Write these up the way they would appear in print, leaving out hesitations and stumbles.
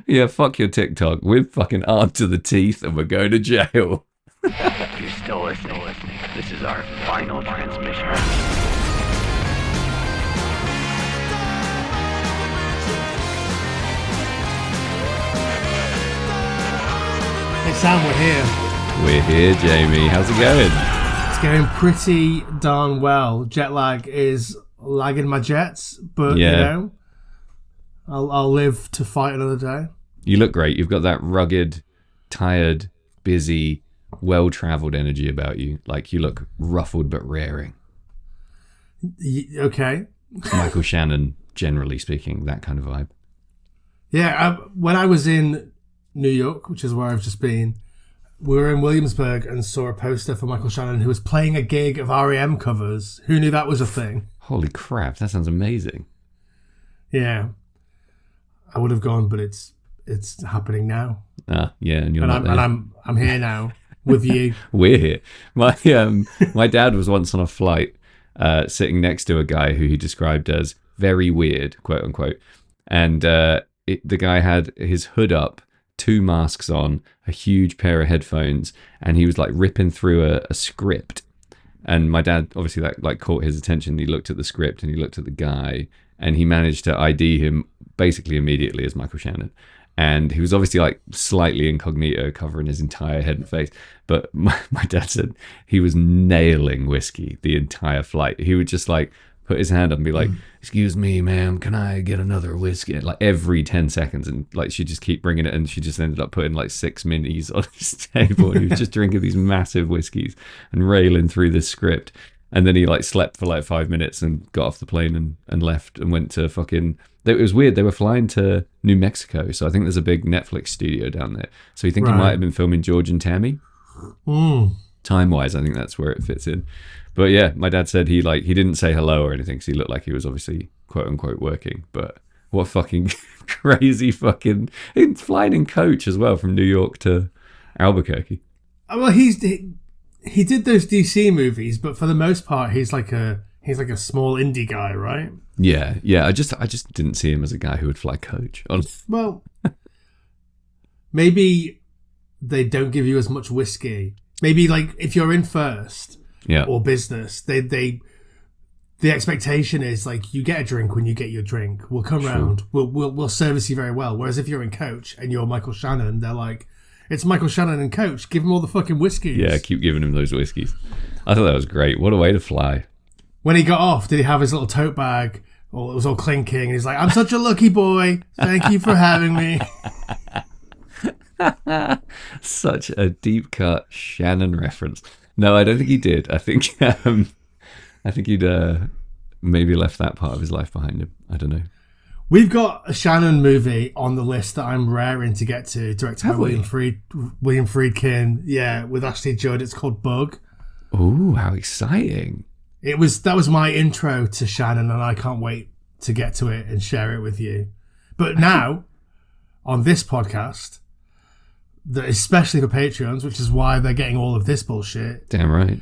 Yeah, fuck your TikTok. We're fucking armed to the teeth and we're going to jail. You're still listening. This is our final transmission. Hey Sam, we're here. We're here, Jamie. How's it going? It's going pretty darn well. Jet lag is lagging my jets, but Yeah. you know, I'll live to fight another day. You look great. You've got that rugged, tired, busy, well-traveled energy about you. Like, you look ruffled but raring. Okay. Michael Shannon, generally speaking, that kind of vibe. Yeah, when I was in New York, which is where I've just been, we were in Williamsburg and saw a poster for Michael Shannon, who was playing a gig of REM covers. Who knew that was a thing? Holy crap, that sounds amazing. Yeah. I would have gone, but it's happening now. Yeah, and you're not there. And I'm here now with you. We're here. My dad was once on a flight sitting next to a guy who he described as very weird, quote unquote. And the guy had his hood up, 2 masks on, a huge pair of headphones, and he was like ripping through a script. And my dad obviously that caught his attention. He looked at the script and he looked at the guy, and he managed to ID him basically immediately as Michael Shannon. And he was obviously like slightly incognito, covering his entire head and face. But my dad said he was nailing whiskey the entire flight. He would just like put his hand up and be like, "Excuse me, ma'am, can I get another whiskey?" Like every 10 seconds. And like she'd just keep bringing it. And she just ended up putting like 6 minis on his table. And he was just drinking these massive whiskeys and railing through this script. And then he like slept for like 5 minutes and got off the plane and left and went to fucking... It was weird. They were flying to New Mexico. So I think there's a big Netflix studio down there. So you think he might have been filming George and Tammy? Time-wise, I think that's where it fits in. But yeah, my dad said he didn't say hello or anything because he looked like he was obviously quote-unquote working. But what fucking crazy fucking... Flying in coach as well from New York to Albuquerque. Well, he did those DC movies, but for the most part, he's like a small indie guy, right? Yeah. I just didn't see him as a guy who would fly coach. Well, maybe they don't give you as much whiskey. Maybe like if you're in first or business, the expectation is like you get a drink when you get your drink. We'll come round. We'll service you very well. Whereas if you're in coach and you're Michael Shannon, they're like, it's Michael Shannon and coach. Give him all the fucking whiskeys. Yeah, keep giving him those whiskeys. I thought that was great. What a way to fly. When he got off, did he have his little tote bag? Or it was all clinking, and he's like, "I'm such a lucky boy. Thank you for having me." Such a deep cut Shannon reference. No, I don't think he did. I think he'd maybe left that part of his life behind him. I don't know. We've got a Shannon movie on the list that I'm raring to get to, directed by William Friedkin. Yeah, with Ashley Judd. It's called Bug. Ooh, how exciting! That was my intro to Shannon, and I can't wait to get to it and share it with you. But now, on this podcast, that especially for Patreons, which is why they're getting all of this bullshit. Damn right.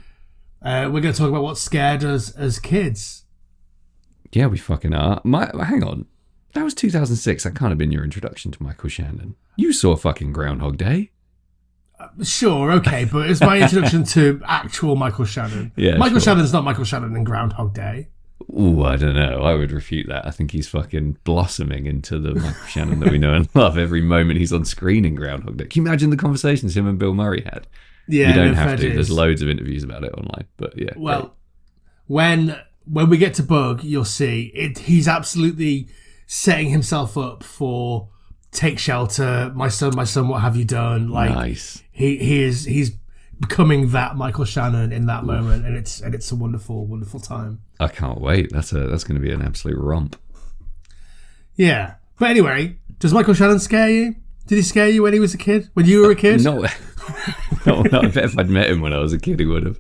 We're going to talk about what scared us as kids. Yeah, we fucking are. Hang on. That was 2006. That can't have been your introduction to Michael Shannon. You saw fucking Groundhog Day. Sure, okay, but it's my introduction to actual Michael Shannon. Yeah, Michael Shannon's not Michael Shannon in Groundhog Day. Ooh, I don't know. I would refute that. I think he's fucking blossoming into the Michael Shannon that we know and love every moment he's on screen in Groundhog Day. Can you imagine the conversations him and Bill Murray had? Yeah, you don't have to. There's loads of interviews about it online, but yeah. Well, when we get to Bug, you'll see he's absolutely setting himself up for Take Shelter, My Son, what have you done? Like, nice. He's becoming that Michael Shannon in that moment, and it's a wonderful, wonderful time. I can't wait. That's going to be an absolute romp. Yeah, but anyway, does Michael Shannon scare you? Did he scare you when he was a kid? When you were a kid? No. I bet if I'd met him when I was a kid, he would have.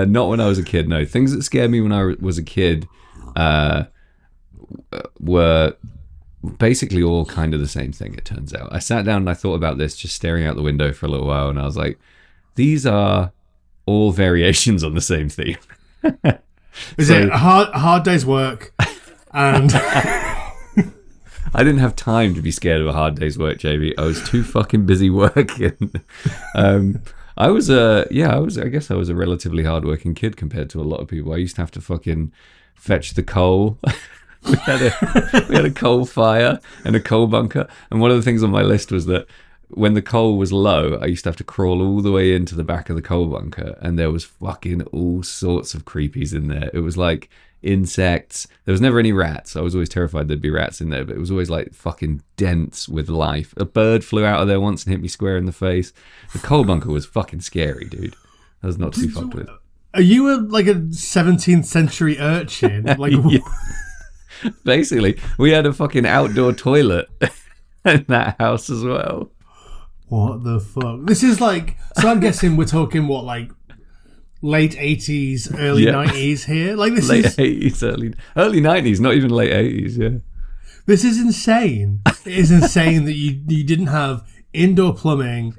Not when I was a kid. No, things that scared me when I was a kid were basically all kind of the same thing, it turns out. I sat down and I thought about this, just staring out the window for a little while, and I was like, these are all variations on the same theme. Is it a hard day's work and I didn't have time to be scared of a hard day's work, JB. I was too fucking busy working. I was I guess I was a relatively hardworking kid compared to a lot of people. I used to have to fucking fetch the coal. we had a coal fire and a coal bunker. And one of the things on my list was that when the coal was low, I used to have to crawl all the way into the back of the coal bunker, and there was fucking all sorts of creepies in there. It was like insects. There was never any rats. I was always terrified there'd be rats in there, but it was always like fucking dense with life. A bird flew out of there once and hit me square in the face. The coal bunker was fucking scary, dude. I was not too fucked with. Are you like a 17th century urchin? Like, basically, we had a fucking outdoor toilet in that house as well. What the fuck? This is like, so I'm guessing we're talking what, like late 80s, early 90s here? Like this late is 80s, early 90s, not even late 80s, yeah. This is insane. It is insane that you didn't have indoor plumbing.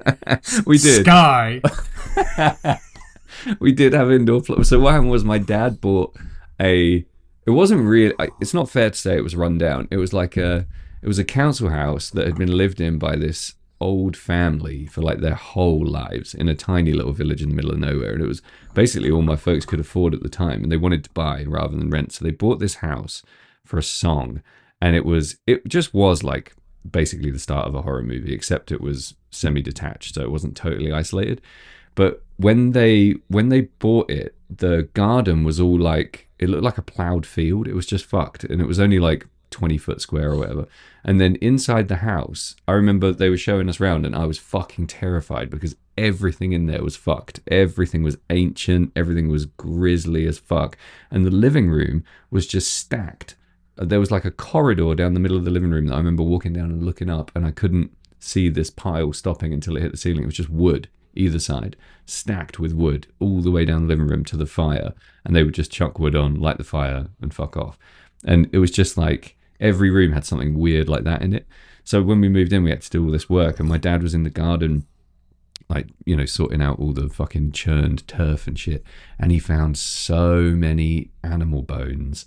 We did. Sky. We did have indoor plumbing. So what happened was my dad bought it wasn't really, it's not fair to say it was run down. It was like it was a council house that had been lived in by this old family for like their whole lives in a tiny little village in the middle of nowhere, and it was basically all my folks could afford at the time, and they wanted to buy rather than rent, so they bought this house for a song, and it just was like basically the start of a horror movie, except it was semi-detached, so it wasn't totally isolated. But when they bought it, the garden was all like, it looked like a plowed field. It was just fucked, and it was only like 20 foot square or whatever. And then inside the house, I remember they were showing us around, and I was fucking terrified because everything in there was fucked. Everything was ancient, everything was grisly as fuck, and the living room was just stacked. There was like a corridor down the middle of the living room that I remember walking down and looking up, and I couldn't see this pile stopping until it hit the ceiling. It was just wood either side, stacked with wood all the way down the living room to the fire, and they would just chuck wood on, light the fire, and fuck off. And it was just like every room had something weird like that in it. So when we moved in, we had to do all this work, and my dad was in the garden, like, you know, sorting out all the fucking churned turf and shit, and he found so many animal bones,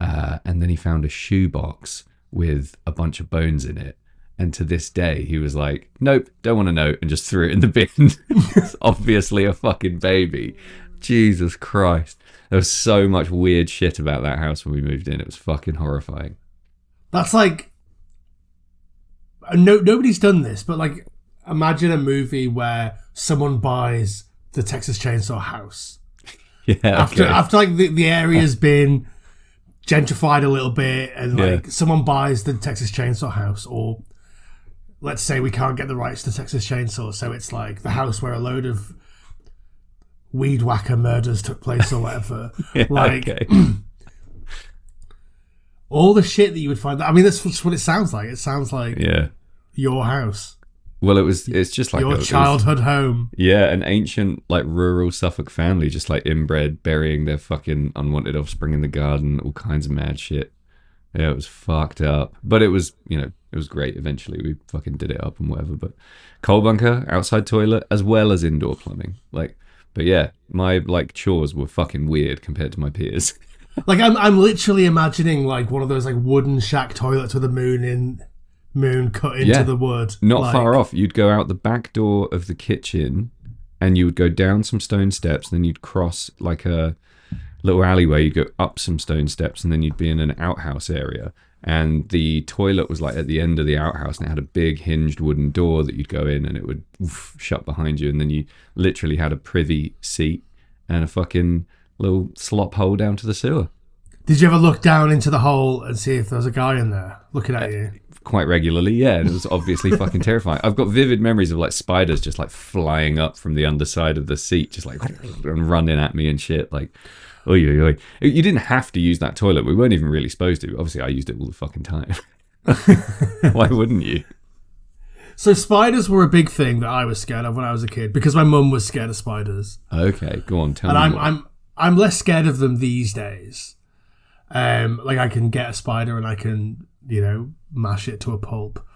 and then he found a shoebox with a bunch of bones in it. And to this day, he was like, nope, don't want to know, and just threw it in the bin. It's obviously a fucking baby. Jesus Christ. There was so much weird shit about that house when we moved in. It was fucking horrifying. That's like, nobody's done this, but like, imagine a movie where someone buys the Texas Chainsaw House. Yeah. After like the area's been gentrified a little bit, and like someone buys the Texas Chainsaw House, or let's say we can't get the rights to Texas Chainsaw, so it's like the house where a load of weed whacker murders took place or whatever. All the shit that you would find. I mean, that's what it sounds like. It sounds like your house. Well, it's just like your childhood home. Yeah, an ancient like rural Suffolk family, just like inbred, burying their fucking unwanted offspring in the garden, all kinds of mad shit. Yeah, it was fucked up, but it was, you know, it was great. Eventually, we fucking did it up and whatever. But coal bunker, outside toilet, as well as indoor plumbing. Like, but yeah, my like chores were fucking weird compared to my peers. Like I'm literally imagining like one of those like wooden shack toilets with a moon cut into the wood. Not far off. You'd go out the back door of the kitchen, and you would go down some stone steps, and then you'd cross like a little alleyway. You'd go up some stone steps, and then you'd be in an outhouse area. And the toilet was like at the end of the outhouse, and it had a big hinged wooden door that you'd go in, and it would shut behind you. And then you literally had a privy seat and a fucking little slop hole down to the sewer. Did you ever look down into the hole and see if there was a guy in there looking at you? Quite regularly, yeah. And it was obviously fucking terrifying. I've got vivid memories of like spiders just like flying up from the underside of the seat, just like and running at me and shit. Like, oy, oy, oy. You didn't have to use that toilet. We weren't even really supposed to. Obviously, I used it all the fucking time. Why wouldn't you? So spiders were a big thing that I was scared of when I was a kid because my mum was scared of spiders. Okay, go on, tell me. And I'm less scared of them these days. Like I can get a spider and I can, you know, mash it to a pulp.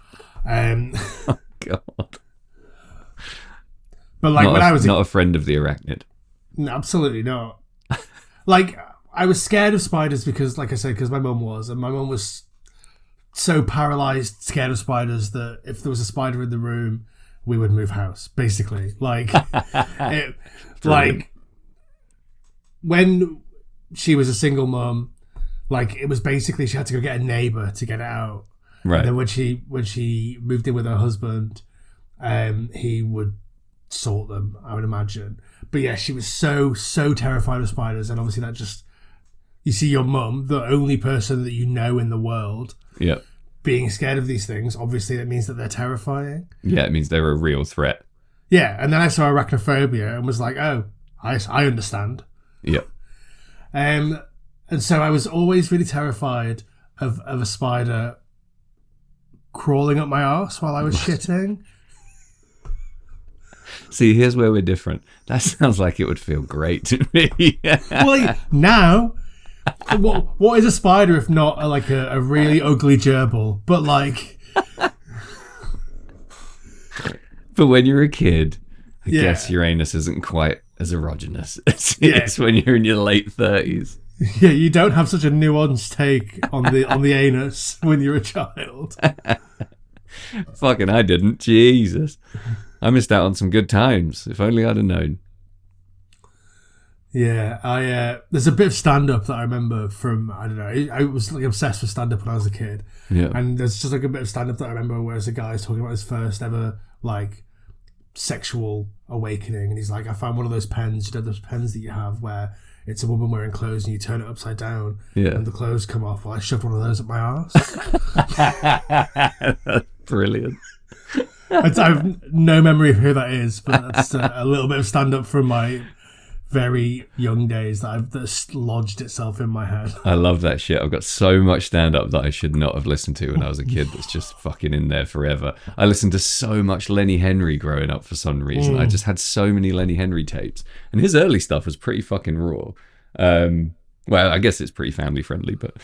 Oh God. But like when I was not a friend of the arachnid. No, absolutely not. Like I was scared of spiders because, like I said, because my mum was, and my mum was so paralyzed, scared of spiders that if there was a spider in the room, we would move house. Basically, like, like when she was a single mum, like it was basically she had to go get a neighbor to get it out. Right. And then when she moved in with her husband, he would sort them, I would imagine. But yeah, she was so terrified of spiders, and obviously that just, you see your mum, the only person that you know in the world, being scared of these things. Obviously, that means that they're terrifying. Yeah, it means they're a real threat. Yeah, and then I saw arachnophobia and was like, oh, I understand. Yep. And so I was always really terrified of a spider crawling up my arse while I was shitting. See, here's where we're different. That sounds like it would feel great to me. Well, now, what is a spider if not a really ugly gerbil? But like, but when you're a kid, I guess your anus isn't quite as erogenous as it is when you're in your late 30s. Yeah, you don't have such a nuanced take on the anus when you're a child. Fucking I didn't. Jesus. I missed out on some good times. If only I'd have known. Yeah, there's a bit of stand-up that I remember from, I don't know, I was like obsessed with stand-up when I was a kid. Yeah. And there's just like a bit of stand-up that I remember where there's a guy talking about his first ever like sexual awakening, and he's like, I found one of those pens, you know, those pens that you have where it's a woman wearing clothes and you turn it upside down and the clothes come off. Well, I shoved one of those up my arse. That's brilliant. I have no memory of who that is, but that's a little bit of stand-up from my very young days that's lodged itself in my head. I love that shit. I've got so much stand-up that I should not have listened to when I was a kid that's just fucking in there forever. I listened to so much Lenny Henry growing up for some reason. I just had so many Lenny Henry tapes. And his early stuff was pretty fucking raw. Well, I guess it's pretty family friendly, but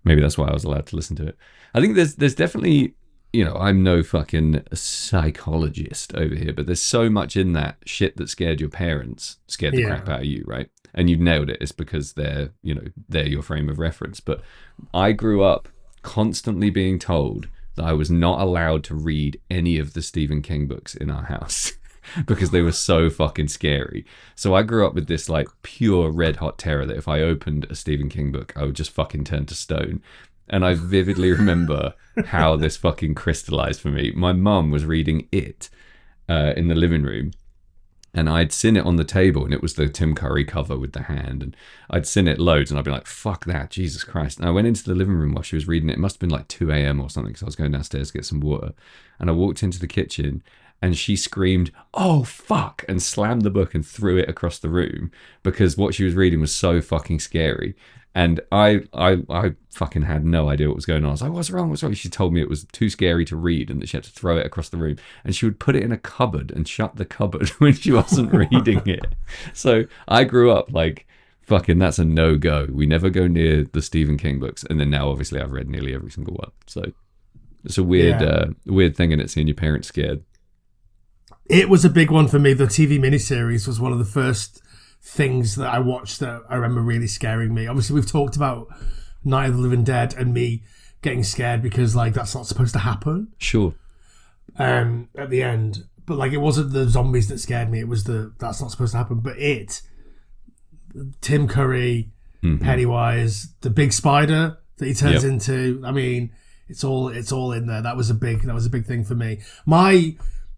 maybe that's why I was allowed to listen to it. I think there's definitely, you know, I'm no fucking psychologist over here, but there's so much in that shit that scared your parents, scared the crap out of you, right? And you've nailed it. It's because they're your frame of reference. But I grew up constantly being told that I was not allowed to read any of the Stephen King books in our house because they were so fucking scary. So I grew up with this like pure red hot terror that if I opened a Stephen King book, I would just fucking turn to stone. And I vividly remember how this fucking crystallized for me. My mum was reading It in the living room, and I'd seen it on the table, and it was the Tim Curry cover with the hand, and I'd seen it loads, and I'd be like, fuck that, Jesus Christ. And I went into the living room while she was reading it. It must have been like 2 a.m. or something, because I was going downstairs to get some water. And I walked into the kitchen, and she screamed, oh, fuck, and slammed the book and threw it across the room because what she was reading was so fucking scary. And I fucking had no idea what was going on. I was like, what's wrong? She told me it was too scary to read and that she had to throw it across the room. And she would put it in a cupboard and shut the cupboard when she wasn't reading it. So I grew up like, fucking, that's a no-go. We never go near the Stephen King books. And then now, obviously, I've read nearly every single one. So it's a weird thing, and it's seeing your parents scared. It was a big one for me. The TV miniseries was one of the first things that I watched that I remember really scaring me. Obviously, we've talked about Night of the Living Dead and me getting scared because like that's not supposed to happen. Sure. At the end, but like it wasn't the zombies that scared me. It was that's not supposed to happen. But Tim Curry, Pennywise, the big spider that he turns into. I mean, it's all in there. That was a big thing for me. My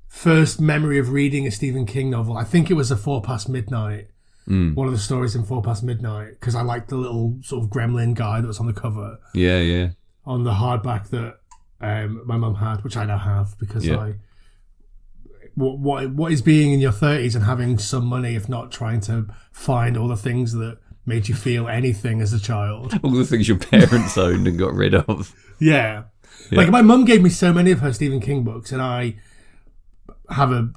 first memory of reading a Stephen King novel, I think it was a 4 Past Midnight. One of the stories in 4 Past Midnight, because I liked the little sort of gremlin guy that was on the cover. Yeah. On the hardback that my mum had, which I now have because what is being in your 30s and having some money if not trying to find all the things that made you feel anything as a child. All the things your parents owned and got rid of. Yeah. Like my mum gave me so many of her Stephen King books, and I have a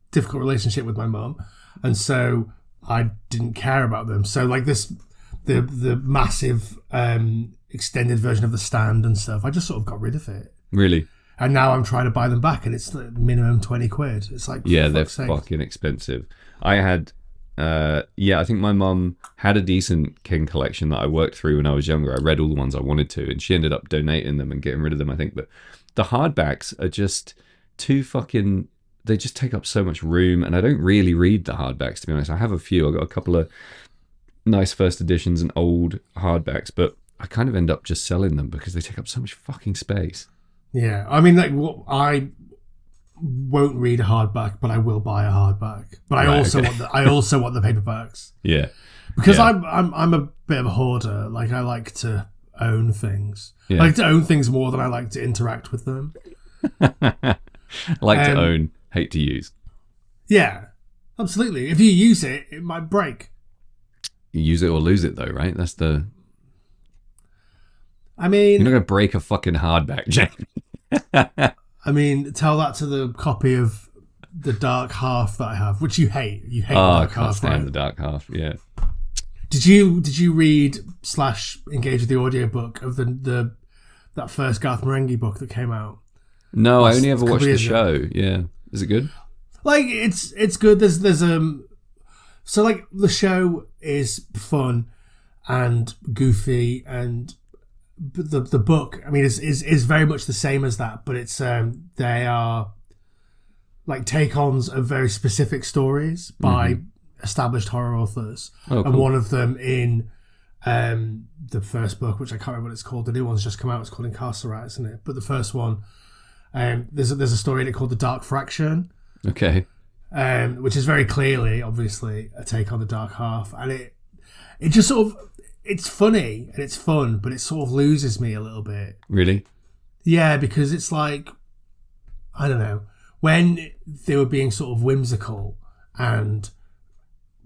difficult relationship with my mum. And so I didn't care about them. So like the massive extended version of The Stand and stuff, I just sort of got rid of it. Really? And now I'm trying to buy them back, and it's like minimum 20 quid. It's like, yeah, they're fucking expensive. I had yeah, I think my mum had a decent King collection that I worked through when I was younger. I read all the ones I wanted to, and she ended up donating them and getting rid of them, I think. But the hardbacks are just too fucking... They just take up so much room, and I don't really read the hardbacks, to be honest. I have a few. I've got a couple of nice first editions and old hardbacks, but I kind of end up just selling them because they take up so much fucking space. Yeah, I mean, like, I won't read a hardback, but I will buy a hardback. But I also want the paperbacks. Yeah, because yeah. I'm a bit of a hoarder. Like, I like to own things. Yeah. I like to own things more than I like to interact with them. I like to own, hate to use. Yeah, absolutely. If you use it, it might break. You use it or lose it, though, right? That's the... I mean... You're not going to break a fucking hardback, Jamie. I mean, tell that to the copy of The Dark Half that I have, which you hate. You hate The Dark I can't Half, stand right? The Dark Half, yeah. Did you read / engage with the audiobook of that first Garth Marenghi book that came out? No, I only ever watched the show. Yeah. Is it good? Like, it's good. There's so, like, the show is fun and goofy, and the book, I mean, is very much the same as that, but it's they are like take-ons of very specific stories by established horror authors. Oh, cool. And one of them in the first book, which I can't remember what it's called. The new one's just come out. It's called Incarcerate, isn't it? But the first one, there's a story in it called The Dark Fraction. Okay. Which is very clearly, obviously, a take on The Dark Half, and it just sort of, it's funny and it's fun, but it sort of loses me a little bit. Really? Yeah, because it's like, I don't know, when they were being sort of whimsical and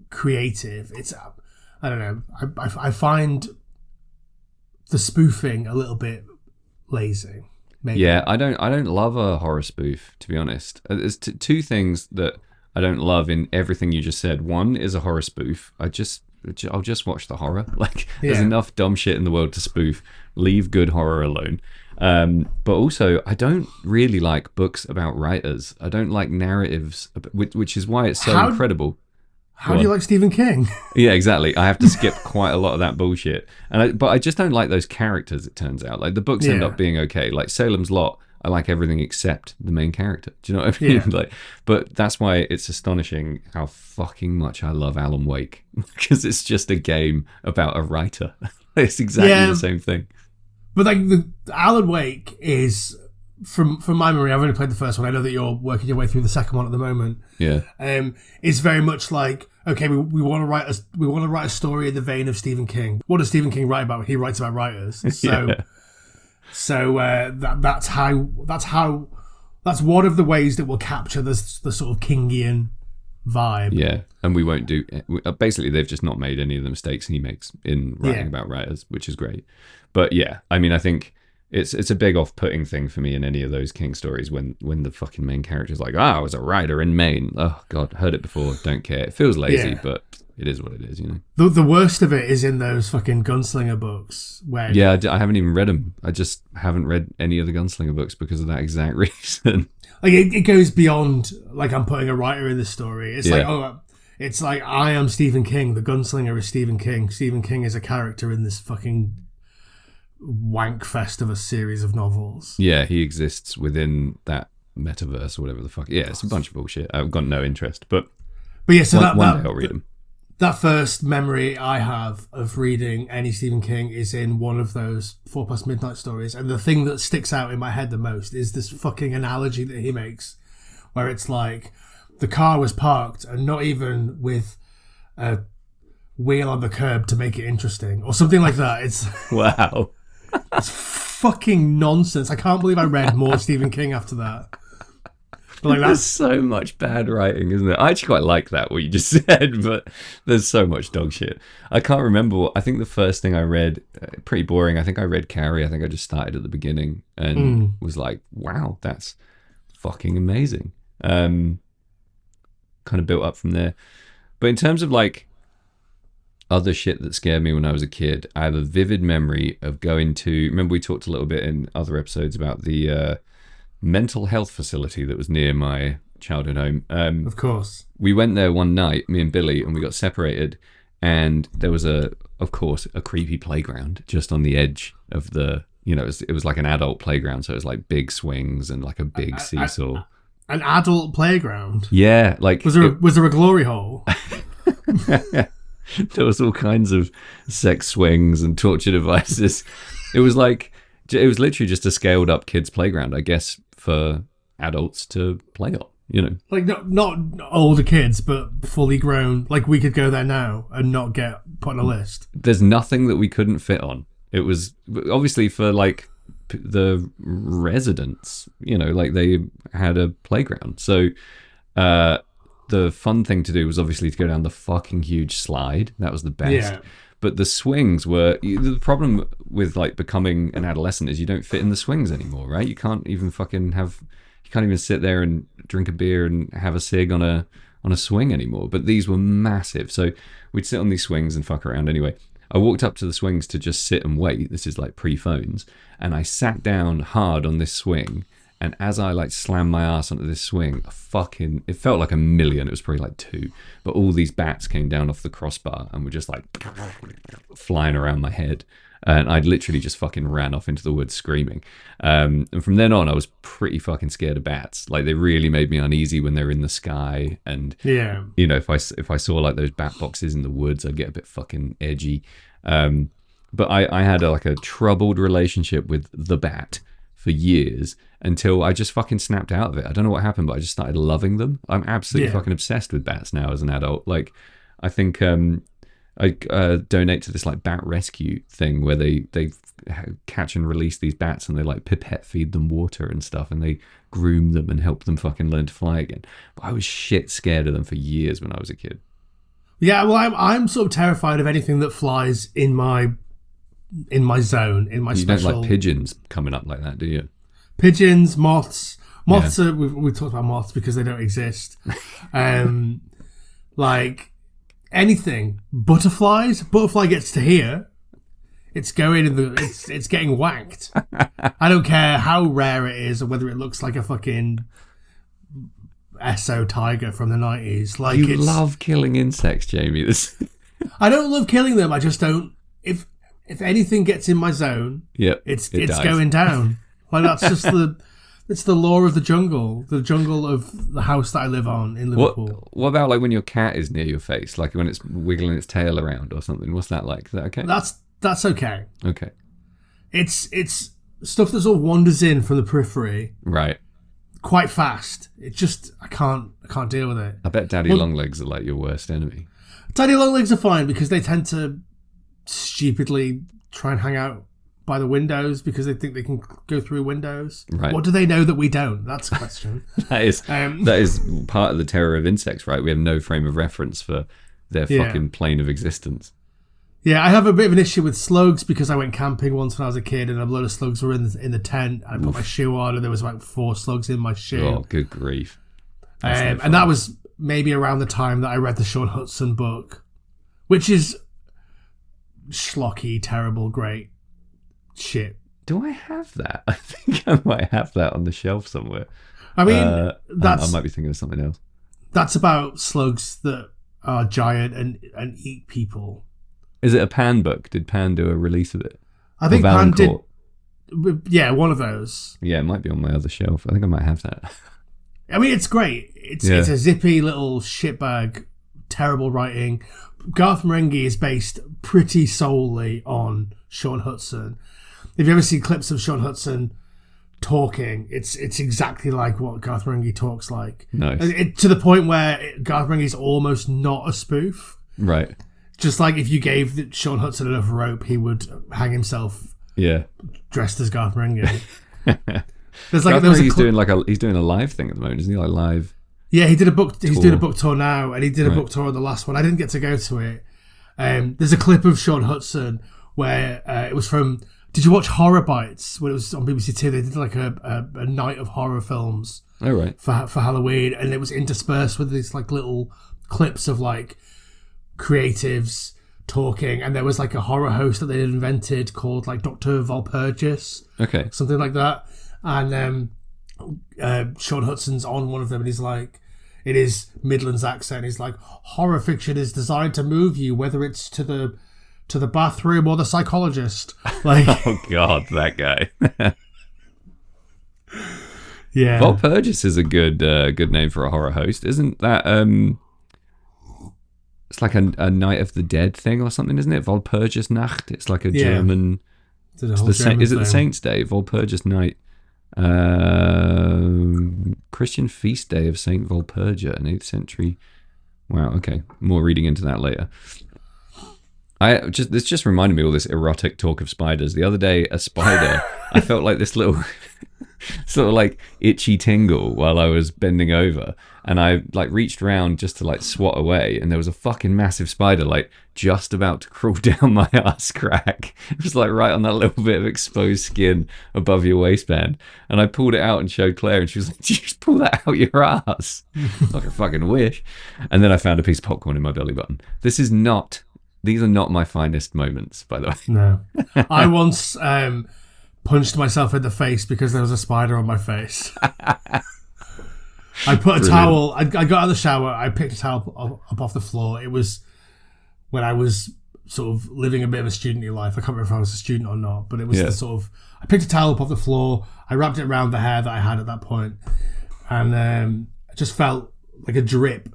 creative, it's, I don't know, I find the spoofing a little bit lazy. Maybe. Yeah, I don't love a horror spoof, to be honest. There's two things that I don't love in everything you just said. One is a horror spoof. I'll just watch the horror. Like, there's enough dumb shit in the world to spoof. Leave good horror alone. But also, I don't really like books about writers. I don't like narratives, which is why it's so incredible. How do you like Stephen King? Yeah, exactly. I have to skip quite a lot of that bullshit. But I just don't like those characters, it turns out. Like, the books end up being okay. Like Salem's Lot, I like everything except the main character. Do you know what I mean? Yeah. But that's why it's astonishing how fucking much I love Alan Wake. Because it's just a game about a writer. It's exactly the same thing. But like, the Alan Wake is... From my memory, I've only played the first one. I know that you're working your way through the second one at the moment. Yeah. It's very much like, okay, we want to write a story in the vein of Stephen King. What does Stephen King write about? He writes about writers. So that's one of the ways that will capture the sort of Kingian vibe. Yeah, and we won't do. Basically, they've just not made any of the mistakes he makes in writing about writers, which is great. But yeah, I mean, I think. It's a big off-putting thing for me in any of those King stories when the fucking main character's like, I was a writer in Maine. Oh, God, heard it before, don't care. It feels lazy, but it is what it is, you know? The worst of it is in those fucking Gunslinger books. Where yeah, I haven't even read them. I just haven't read any of the Gunslinger books because of that exact reason. Like, it goes beyond, like, I'm putting a writer in this story. It's it's like, I am Stephen King. The Gunslinger is Stephen King. Stephen King is a character in this fucking... wank fest of a series of novels. Yeah, he exists within that metaverse or whatever the fuck. Yeah, it's a bunch of bullshit. I've got no interest, but yeah, so one day I'll read them. That first memory I have of reading any Stephen King is in one of those 4 Past Midnight stories, and the thing that sticks out in my head the most is this fucking analogy that he makes, where it's like the car was parked and not even with a wheel on the curb to make it interesting, or something like that. It's wow. It's fucking nonsense. I can't believe I read more Stephen King after that. But like, there's so much bad writing, isn't there? I actually quite like that, what you just said, but there's so much dog shit. I can't remember. I think the first thing I read, pretty boring. I think I read Carrie. I think I just started at the beginning and was like, wow, that's fucking amazing. Kind of built up from there. But in terms of like, other shit that scared me when I was a kid, I have a vivid memory of going to... Remember we talked a little bit in other episodes about the mental health facility that was near my childhood home. Of course. We went there one night, me and Billy, and we got separated. And there was of course, a creepy playground just on the edge of the, it was like an adult playground. So it was like big swings and like a big seesaw. An adult playground? Yeah. Like was there a glory hole? There was all kinds of sex swings and torture devices. It was literally just a scaled up kids playground, I guess, for adults to play on. Like not older kids, but fully grown. Like we could go there now and not get put on a list. There's nothing that we couldn't fit on. It was obviously for like the residents, like they had a playground. So the fun thing to do was obviously to go down the fucking huge slide. That was the best. Yeah. But the swings were the problem with like becoming an adolescent is you don't fit in the swings anymore, right? You can't even sit there and drink a beer and have a cig on a swing anymore. But these were massive. So we'd sit on these swings and fuck around anyway. I walked up to the swings to just sit and wait. This is like pre-phones. And I sat down hard on this swing. And as I like slammed my ass onto this swing, it felt like a million. It was probably like 2. But all these bats came down off the crossbar and were just like flying around my head. And I literally just fucking ran off into the woods screaming. And from then on, I was pretty fucking scared of bats. Like they really made me uneasy when they're in the sky. And yeah, if I saw like those bat boxes in the woods, I'd get a bit fucking edgy. But I had a troubled relationship with the bat for years until I just fucking snapped out of it. I don't know what happened, but I just started loving them. I'm absolutely fucking obsessed with bats now as an adult. Like I think I donate to this like bat rescue thing where they catch and release these bats and they like pipette feed them water and stuff and they groom them and help them fucking learn to fly again. But I was shit scared of them for years when I was a kid. Yeah, well, I'm sort of terrified of anything that flies in my zone, in my you special. You don't like pigeons coming up like that, do you? Pigeons, moths. Moths are, we've talked about moths because they don't exist. Like anything. Butterflies. Butterfly gets to here. It's going it's getting whacked. I don't care how rare it is or whether it looks like a fucking Esso tiger from the 90s. Like you love killing insects, Jamie. I don't love killing them. I just don't. If anything gets in my zone, it's going down. Like that's just it's the law of the jungle of the house that I live on in Liverpool. What about like when your cat is near your face, like when it's wiggling its tail around or something? What's that like? Is that okay? That's okay. Okay. It's stuff that sort of wanders in from the periphery. Right. Quite fast. It just I can't deal with it. I bet Daddy Longlegs are like your worst enemy. Daddy Longlegs are fine because they tend to stupidly try and hang out by the windows because they think they can go through windows. Right. What do they know that we don't? That's the question. that is part of the terror of insects, right? We have no frame of reference for their fucking plane of existence. Yeah, I have a bit of an issue with slugs because I went camping once when I was a kid and a load of slugs were in the tent. I put my shoe on and there was about 4 slugs in my shoe. Oh, good grief. And that was maybe around the time that I read the Sean Hudson book, which is schlocky, terrible, great shit. Do I have that? I think I might have that on the shelf somewhere. I mean, I might be thinking of something else. That's about slugs that are giant and eat people. Is it a Pan book? Did Pan do a release of it? I think Pan did. Yeah, one of those. Yeah, it might be on my other shelf. I think I might have that. I mean, it's great. It's a zippy little shitbag, terrible writing. Garth Marenghi is based pretty solely on Sean Hudson. If you ever see clips of Sean Hudson talking, it's exactly like what Garth Marenghi talks like. Nice. To the point where Garth Marenghi's almost not a spoof. Right. Just like if you gave Sean Hudson enough rope, he would hang himself. Yeah. Dressed as Garth Marenghi. He's doing a live thing at the moment, isn't he? Like live. Yeah, he did a book. He's doing a book tour now, and he did a book tour on the last one. I didn't get to go to it. There's a clip of Sean Hudson where it was from. Did you watch Horror Bites when it was on BBC Two? They did like a night of horror films. Oh right. For Halloween, and it was interspersed with these like little clips of like creatives talking, and there was like a horror host that they had invented called like Dr. Walpurgis. Okay. Something like that. And Sean Hudson's on one of them, and he's like, in his Midlands accent, he's like, horror fiction is designed to move you, whether it's to the bathroom or the psychologist. Like, oh God, that guy. Yeah, Walpurgis is a good name for a horror host, isn't that? It's like a Night of the Dead thing or something, isn't it? Walpurgis Nacht. It's like a German. Is it the Saints' Day? Walpurgis Night. Christian feast day of Saint Walpurga in 8th century. Wow. Okay, more reading into that later. This just reminded me of all this erotic talk of spiders. The other day, a spider. I felt like this little sort of like itchy tingle while I was bending over, and I like reached around just to like swat away, and there was a fucking massive spider like just about to crawl down my ass crack. It was like right on that little bit of exposed skin above your waistband, and I pulled it out and showed Claire, and she was like, "Did you just pull that out your ass?" Like a fucking wish. And then I found a piece of popcorn in my belly button. These are not my finest moments, by the way. No. I once punched myself in the face because there was a spider on my face. I put a towel, I got out of the shower, I picked a towel up off the floor. It was when I was sort of living a bit of a student-y life. I can't remember if I was a student or not, but it was the sort of, I picked a towel up off the floor, I wrapped it around the hair that I had at that point, and I just felt like a drip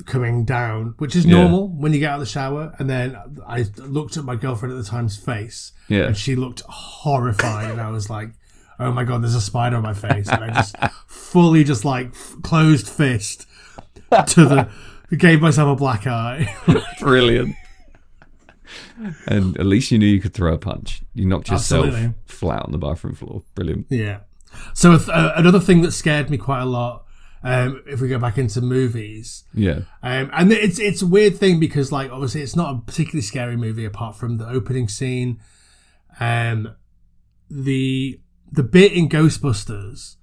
coming down, which is normal when you get out of the shower. And then I looked at my girlfriend at the time's face, and she looked horrified, and I was like, oh my God, there's a spider on my face. And I just fully just like closed fist gave myself a black eye. Brilliant. And at least you knew you could throw a punch. You knocked yourself flat on the bathroom floor. Brilliant. Yeah. So another thing that scared me quite a lot, if we go back into movies, and it's a weird thing because, like, obviously it's not a particularly scary movie apart from the opening scene. The bit in Ghostbusters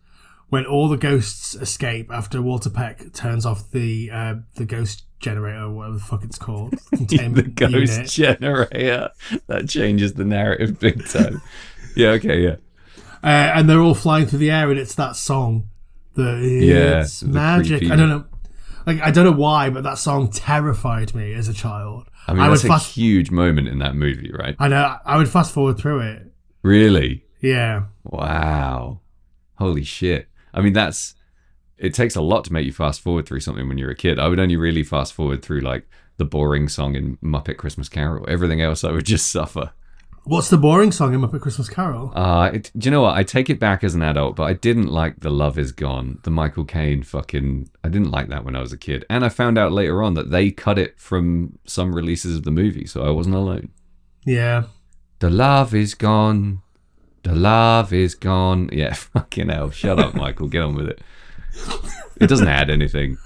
when all the ghosts escape after Walter Peck turns off the ghost generator, or whatever the fuck it's called, the ghost generator, that changes the narrative big time. And they're all flying through the air, and it's that song. It's magic. I don't know. Like, I don't know why, but that song terrified me as a child. I mean, that's a huge moment in that movie, right? I know. I would fast forward through it. Really? Yeah. Wow. Holy shit. I mean, it takes a lot to make you fast forward through something when you're a kid. I would only really fast forward through like the boring song in Muppet Christmas Carol. Everything else I would just suffer. What's the boring song in Muppet Christmas Carol? Do you know what? I take it back as an adult, but I didn't like The Love Is Gone, the Michael Caine I didn't like that when I was a kid. And I found out later on that they cut it from some releases of the movie, so I wasn't alone. Yeah. The love is gone. The love is gone. Yeah, fucking hell. Shut up, Michael. Get on with it. It doesn't add anything.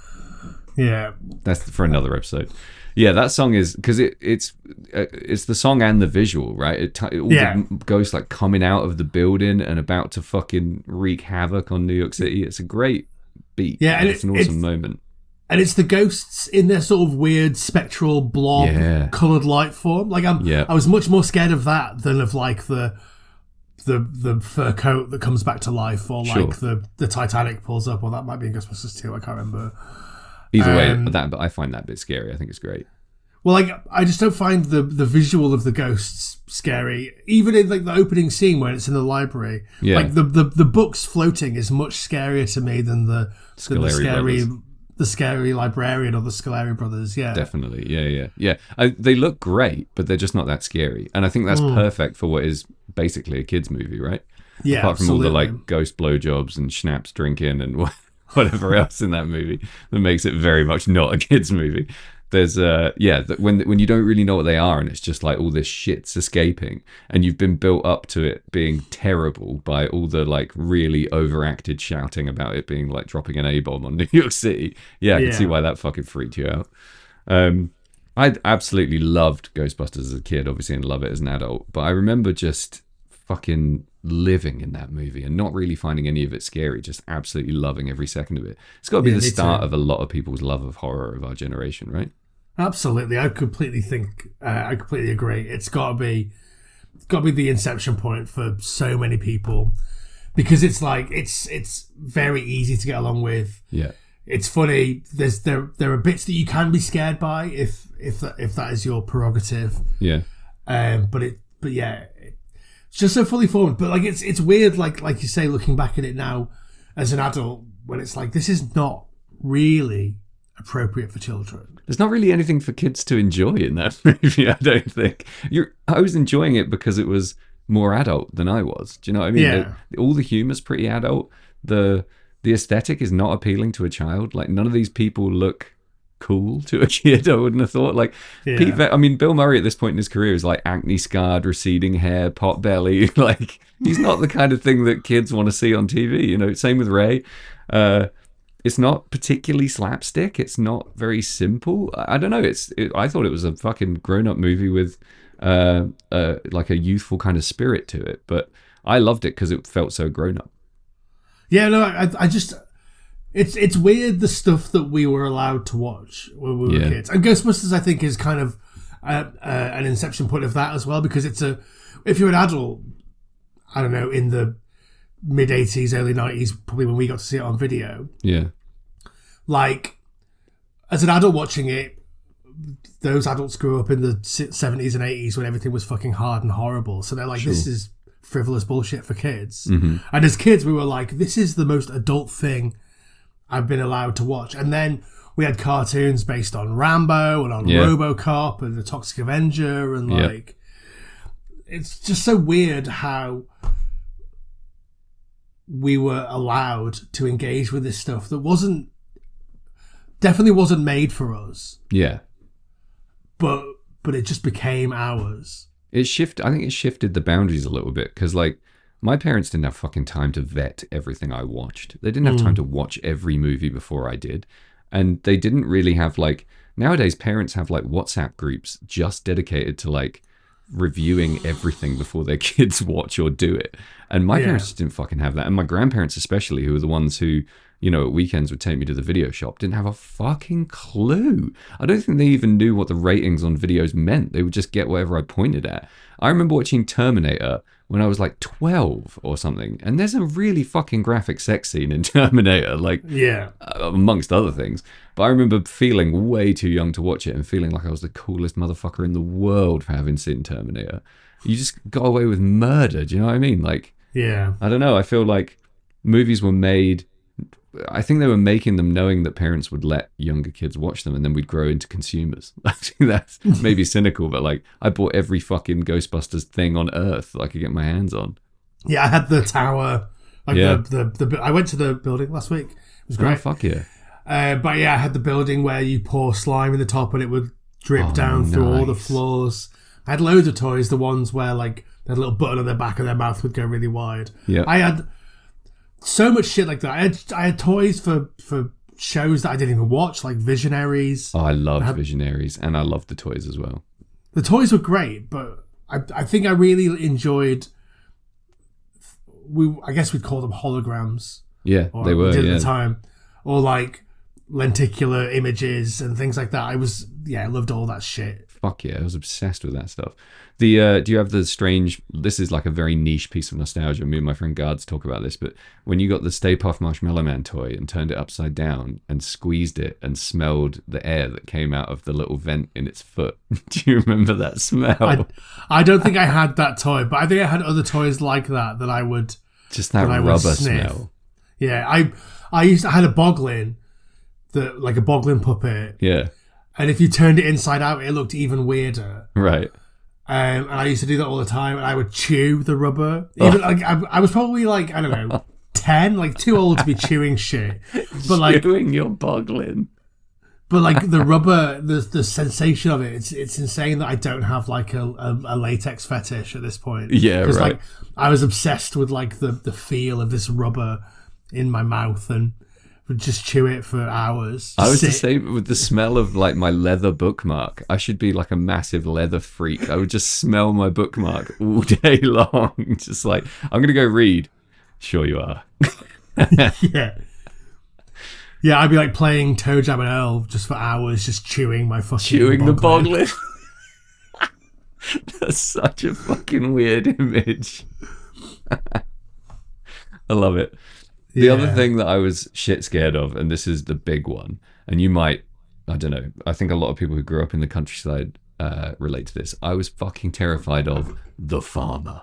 Yeah. That's for another episode. Yeah, that song is because it's the song and the visual, right? The ghosts like coming out of the building and about to fucking wreak havoc on New York City. It's a great beat. Yeah, and it's an awesome moment. And it's the ghosts in their sort of weird spectral blob colored light form. Like I was much more scared of that than of like the fur coat that comes back to life, or like the Titanic pulls up, or that might be in Ghostbusters 2. I can't remember. Either way, but I find that a bit scary. I think it's great. Well, like, I just don't find the visual of the ghosts scary. Even in like the opening scene when it's in the library, like the books floating is much scarier to me than the scary librarian or the Scoleri brothers. Yeah, definitely. Yeah. They look great, but they're just not that scary. And I think that's perfect for what is basically a kids movie, right? Yeah, apart from all the like ghost blowjobs and schnapps drinking and whatever else in that movie that makes it very much not a kids movie. There's when you don't really know what they are, and it's just like all this shit's escaping, and you've been built up to it being terrible by all the like really overacted shouting about it being like dropping an A-bomb on New York City. I can see why that fucking freaked you out. I absolutely loved Ghostbusters as a kid, obviously, and love it as an adult, but I remember just fucking living in that movie and not really finding any of it scary, just absolutely loving every second of it. It's got to be the start of a lot of people's love of horror of our generation, right? Absolutely. I completely agree. It's got to be the inception point for so many people. because it's like it's very easy to get along with. Yeah. It's funny. There are bits that you can be scared by if that is your prerogative. Yeah. But yeah, it's just so fully formed. But like it's weird. Like you say, looking back at it now as an adult, when it's like this is not really appropriate for children. There's not really anything for kids to enjoy in that movie. I don't think. I was enjoying it because it was more adult than I was. Do you know what I mean? Yeah. All the humor's pretty adult. The aesthetic is not appealing to a child. Like, none of these people look cool to a kid, I wouldn't have thought. Like, Yeah. Bill Murray at this point in his career is like acne scarred, receding hair, pot belly. Like, he's not the kind of thing that kids want to see on TV. You know, same with Ray. It's not particularly slapstick. It's not very simple. I don't know. I thought it was a fucking grown-up movie with like a youthful kind of spirit to it. But I loved it because it felt so grown-up. Yeah, no, I just it's weird the stuff that we were allowed to watch when we were kids. And Ghostbusters, I think, is kind of an inception point of that as well, because if you're an adult, I don't know, in the mid 80s, early 90s, probably when we got to see it on video. Yeah. Like, as an adult watching it, those adults grew up in the 70s and 80s when everything was fucking hard and horrible. So they're like, this is frivolous bullshit for kids. Mm-hmm. And as kids, we were like, this is the most adult thing I've been allowed to watch. And then we had cartoons based on Rambo and on RoboCop and the Toxic Avenger. And like, it's just so weird how we were allowed to engage with this stuff that definitely wasn't made for us. Yeah. But it just became ours. I think it shifted the boundaries a little bit, because like, my parents didn't have fucking time to vet everything I watched. They didn't have time to watch every movie before I did. And they didn't really have like, nowadays parents have like WhatsApp groups just dedicated to like reviewing everything before their kids watch or do it. And my parents just didn't fucking have that. And my grandparents especially, who were the ones who, you know, at weekends would take me to the video shop, didn't have a fucking clue. I don't think they even knew what the ratings on videos meant. They would just get whatever I pointed at. I remember watching Terminator when I was like 12 or something, and there's a really fucking graphic sex scene in Terminator, like, amongst other things. But I remember feeling way too young to watch it and feeling like I was the coolest motherfucker in the world for having seen Terminator. You just got away with murder, do you know what I mean? Like, I don't know, I feel like movies were made, I think they were making them knowing that parents would let younger kids watch them, and then we'd grow into consumers. I think that's maybe cynical, but like, I bought every fucking Ghostbusters thing on earth that I could get my hands on. Yeah, I had the tower. Like I went to the building last week. It was great. Oh, fuck yeah. But yeah, I had the building where you pour slime in the top and it would drip down through all the floors. I had loads of toys, the ones where like they had a little button on their back and their mouth would go really wide. Yeah. I had so much shit like that. I had toys for shows that I didn't even watch, like Visionaries. Oh, I loved Visionaries, and I loved the toys as well. The toys were great, but I think I really enjoyed. I guess we'd call them holograms. Yeah, they were. At the time, or like lenticular images and things like that. I loved all that shit. Fuck yeah, I was obsessed with that stuff. Do you have the strange, this is like a very niche piece of nostalgia, me and my friend Guards talk about this, but when you got the Stay Puft Marshmallow Man toy and turned it upside down and squeezed it and smelled the air that came out of the little vent in its foot, do you remember that smell? I don't think I had that toy, but I think I had other toys like that I would just that rubber smell. Yeah, I had a Boglin, like a Boglin puppet. Yeah. And if you turned it inside out, it looked even weirder. Right. And I used to do that all the time. And I would chew the rubber. Even like I was probably like, I don't know, 10, like too old to be chewing shit. But like chewing your Boglin. But like the rubber, the sensation of it, it's insane that I don't have like a latex fetish at this point. Yeah, because right. like I was obsessed with like the feel of this rubber in my mouth and would just chew it for hours. I was the same with the smell of like my leather bookmark. I should be like a massive leather freak. I would just smell my bookmark all day long. Just like, I'm gonna go read. Sure you are. Yeah. Yeah, I'd be like playing Toe Jam and Earl just for hours, just chewing my fucking chewing the Boglin. That's such a fucking weird image. I love it. The other thing that I was shit scared of, and this is the big one, and you might, I don't know, I think a lot of people who grew up in the countryside relate to this. I was fucking terrified of the farmer.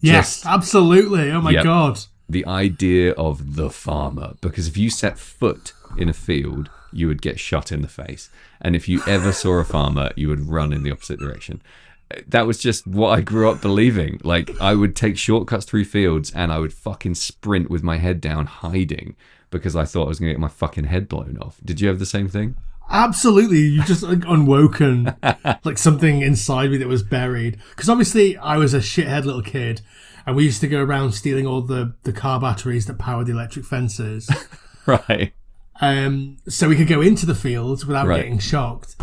Yes, absolutely. Oh my God. The idea of the farmer, because if you set foot in a field, you would get shot in the face. And if you ever saw a farmer, you would run in the opposite direction. That was just what I grew up believing. Like, I would take shortcuts through fields and I would fucking sprint with my head down, hiding, because I thought I was going to get my fucking head blown off. Did you have the same thing? Absolutely. You just like unwoken, like something inside me that was buried. Because obviously I was a shithead little kid and we used to go around stealing all the car batteries that powered the electric fences. Right. So we could go into the fields without getting shocked.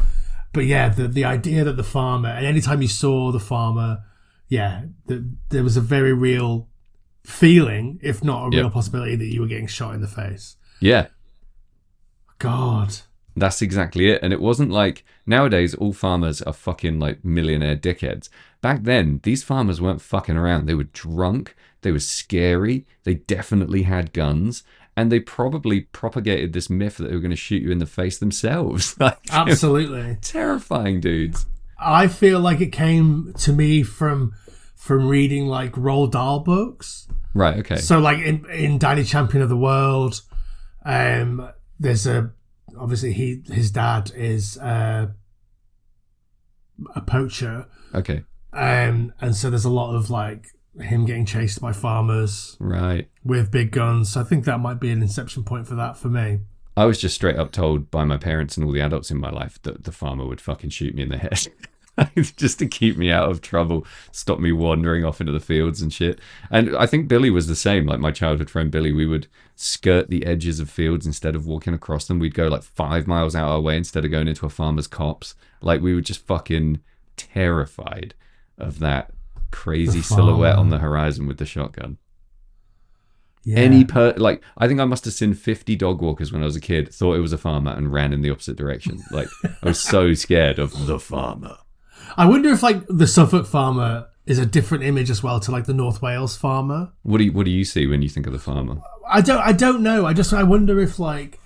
But yeah, the idea that the farmer, and anytime you saw the farmer, there was a very real feeling, if not a real possibility, that you were getting shot in the face. Yeah. God. That's exactly it. And it wasn't like nowadays all farmers are fucking like millionaire dickheads. Back then, these farmers weren't fucking around. They were drunk. They were scary. They definitely had guns. And they probably propagated this myth that they were going to shoot you in the face themselves. Like, absolutely. Terrifying dudes. I feel like it came to me from reading like Roald Dahl books. Right, okay. So like in Danny Champion of the World, there's obviously his dad is a poacher. Okay. And so there's a lot of like him getting chased by farmers, right, with big guns. So I think that might be an inception point for that for me. I was just straight up told by my parents and all the adults in my life that the farmer would fucking shoot me in the head. Just to keep me out of trouble, stop me wandering off into the fields and shit. And I think Billy was the same. Like my childhood friend Billy, we would skirt the edges of fields instead of walking across them. We'd go like 5 miles out our way instead of going into a farmer's copse. Like we were just fucking terrified of that crazy silhouette on the horizon with the shotgun. Yeah. I think I must have seen 50 dog walkers when I was a kid, thought it was a farmer and ran in the opposite direction. Like I was so scared of the farmer. I wonder if like the Suffolk farmer is a different image as well to like the North Wales farmer. What do you see when you think of the farmer? I don't know. I wonder if like,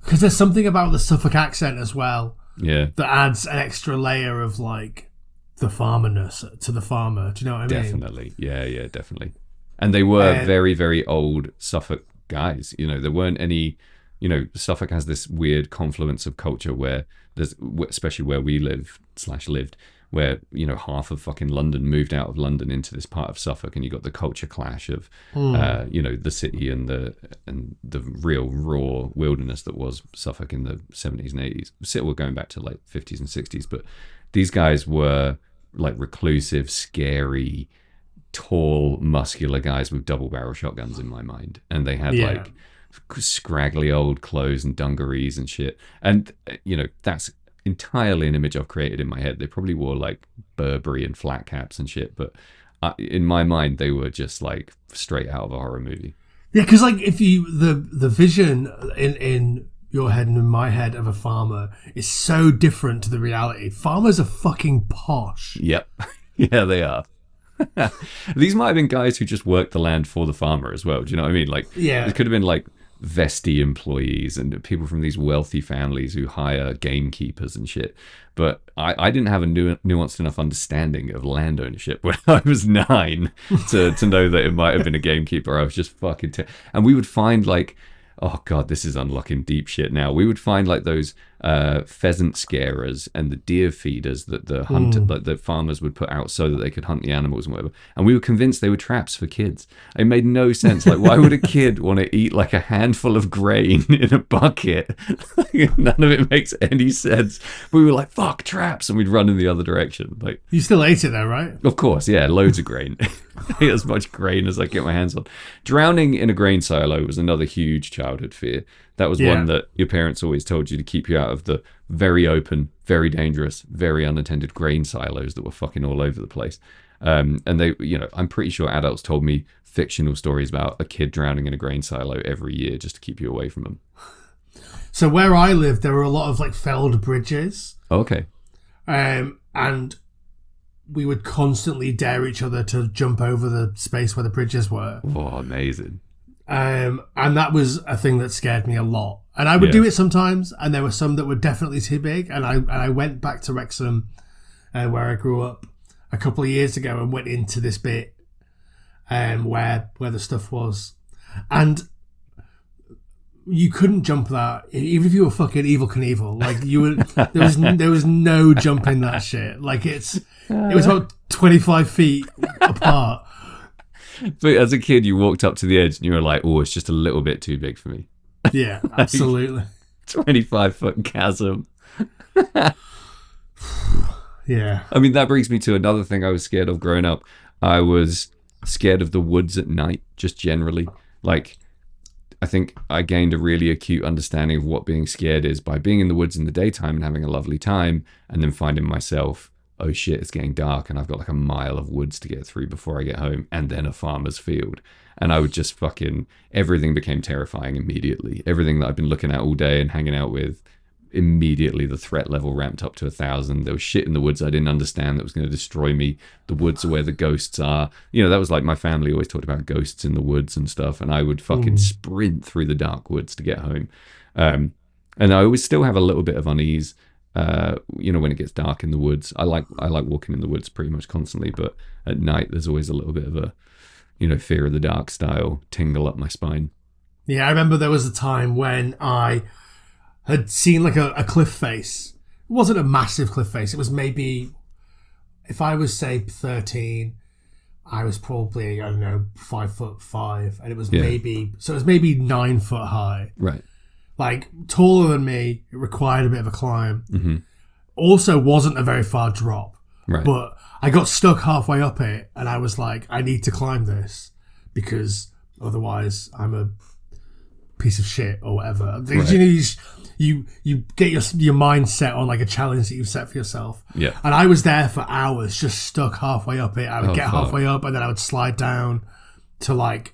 because there's something about the Suffolk accent as well. Yeah. That adds an extra layer of like the farmerness to the farmer. Do you know what I mean? Definitely. Yeah, definitely. And they were very, very old Suffolk guys. You know, there weren't any, Suffolk has this weird confluence of culture where there's, especially where we lived, where, half of fucking London moved out of London into this part of Suffolk, and you got the culture clash of, the city and the real raw wilderness that was Suffolk in the 70s and 80s. Still, we're going back to like 50s and 60s, but these guys were like reclusive, scary, tall, muscular guys with double barrel shotguns in my mind. And they had like scraggly old clothes and dungarees and shit. And, that's entirely an image I've created in my head. They probably wore like Burberry and flat caps and shit. But in my mind, they were just like straight out of a horror movie. Yeah, because like if you, the vision in your head and in my head of a farmer is so different to the reality. Farmers are fucking posh. Yep. Yeah, they are. These might have been guys who just worked the land for the farmer as well. Do you know what I mean? Like, it could have been like Vesti employees and people from these wealthy families who hire gamekeepers and shit. But I didn't have a nuanced enough understanding of land ownership when I was 9 to know that it might have been a gamekeeper. I was just fucking... And we would find like... Oh God, this is unlocking deep shit now. We would find like those pheasant scarers and the deer feeders that the farmers would put out so that they could hunt the animals and whatever. And we were convinced they were traps for kids. It made no sense. Like, why would a kid want to eat like a handful of grain in a bucket? None of it makes any sense. But we were like, fuck, traps, and we'd run in the other direction. Like, you still ate it though, right? Of course, yeah, loads of grain. Ate as much grain as I get my hands on. Drowning in a grain silo was another huge childhood fear. That was one that your parents always told you to keep you out of the very open, very dangerous, very unattended grain silos that were fucking all over the place. And they, I'm pretty sure adults told me fictional stories about a kid drowning in a grain silo every year just to keep you away from them. So where I lived, there were a lot of like felled bridges. Okay. And we would constantly dare each other to jump over the space where the bridges were. Oh, amazing. And that was a thing that scared me a lot. And I would do it sometimes, and there were some that were definitely too big. And I went back to Wrexham, where I grew up, a couple of years ago, and went into this bit where the stuff was. And you couldn't jump that, even if you were fucking Evel Knievel. Like, you were, there was no jumping that shit. Like, it was about 25 feet apart. But as a kid, you walked up to the edge and you were like, oh, it's just a little bit too big for me. Yeah, absolutely. 25-foot chasm. Yeah. I mean, that brings me to another thing I was scared of growing up. I was scared of the woods at night, just generally. Like, I think I gained a really acute understanding of what being scared is by being in the woods in the daytime and having a lovely time, and then finding myself, oh shit, it's getting dark and I've got like a mile of woods to get through before I get home, and then a farmer's field. And I would just everything became terrifying immediately. Everything that I've been looking at all day and hanging out with, immediately the threat level ramped up to 1,000. There was shit in the woods I didn't understand that was going to destroy me. The woods are where the ghosts are. You know, that was like, my family always talked about ghosts in the woods and stuff, and I would fucking sprint through the dark woods to get home. And I always still have a little bit of unease, when it gets dark in the woods. I like walking in the woods pretty much constantly, but at night there's always a little bit of a, fear of the dark style tingle up my spine. Yeah, I remember there was a time when I had seen like a cliff face. It wasn't a massive cliff face. It was maybe, if I was say 13, I was probably, I don't know, 5'5", and it was maybe 9 foot high. Right. Like, taller than me. It required a bit of a climb. Mm-hmm. Also wasn't a very far drop. Right. But I got stuck halfway up it, and I was like, I need to climb this, because otherwise I'm a piece of shit or whatever. Right. You get your mind set on like a challenge that you've set for yourself. Yeah. And I was there for hours, just stuck halfway up it. I would get halfway up, and then I would slide down to like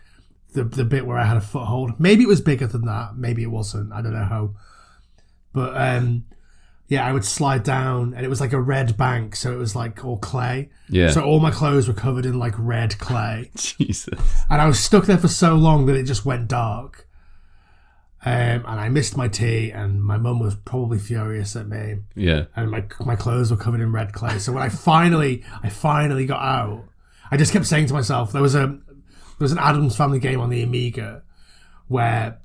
the bit where I had a foothold. Maybe it was bigger than that. Maybe it wasn't. I don't know how. But I would slide down, and it was like a red bank, so it was like all clay. Yeah. So all my clothes were covered in like red clay. Jesus. And I was stuck there for so long that it just went dark. And I missed my tea, and my mum was probably furious at me. Yeah. And my clothes were covered in red clay. So when I finally got out, I just kept saying to myself, there was an Addams Family game on the Amiga where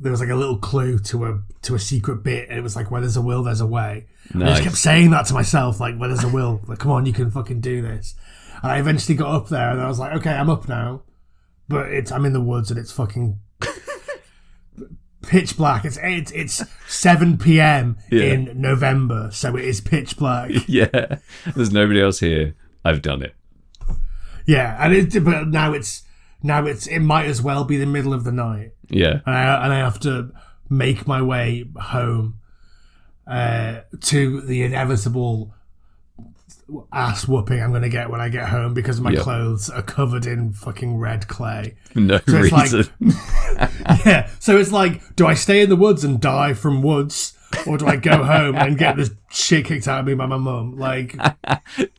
there was like a little clue to a secret bit, and it was like, where there's a will, there's a way. Nice. I just kept saying that to myself, like, where there's a will, like, come on, you can fucking do this. And I eventually got up there, and I was like, okay, I'm up now, but I'm in the woods, and it's fucking pitch black. It's 7 p.m. in November, so it is pitch black. Yeah, there's nobody else here. I've done it. Yeah, but now it might as well be the middle of the night. Yeah, and I have to make my way home to the inevitable ass whooping I'm going to get when I get home, because my clothes are covered in fucking red clay. No reason. Yeah, so it's like, do I stay in the woods and die from woods, or do I go home and get this shit kicked out of me by my mum? Like,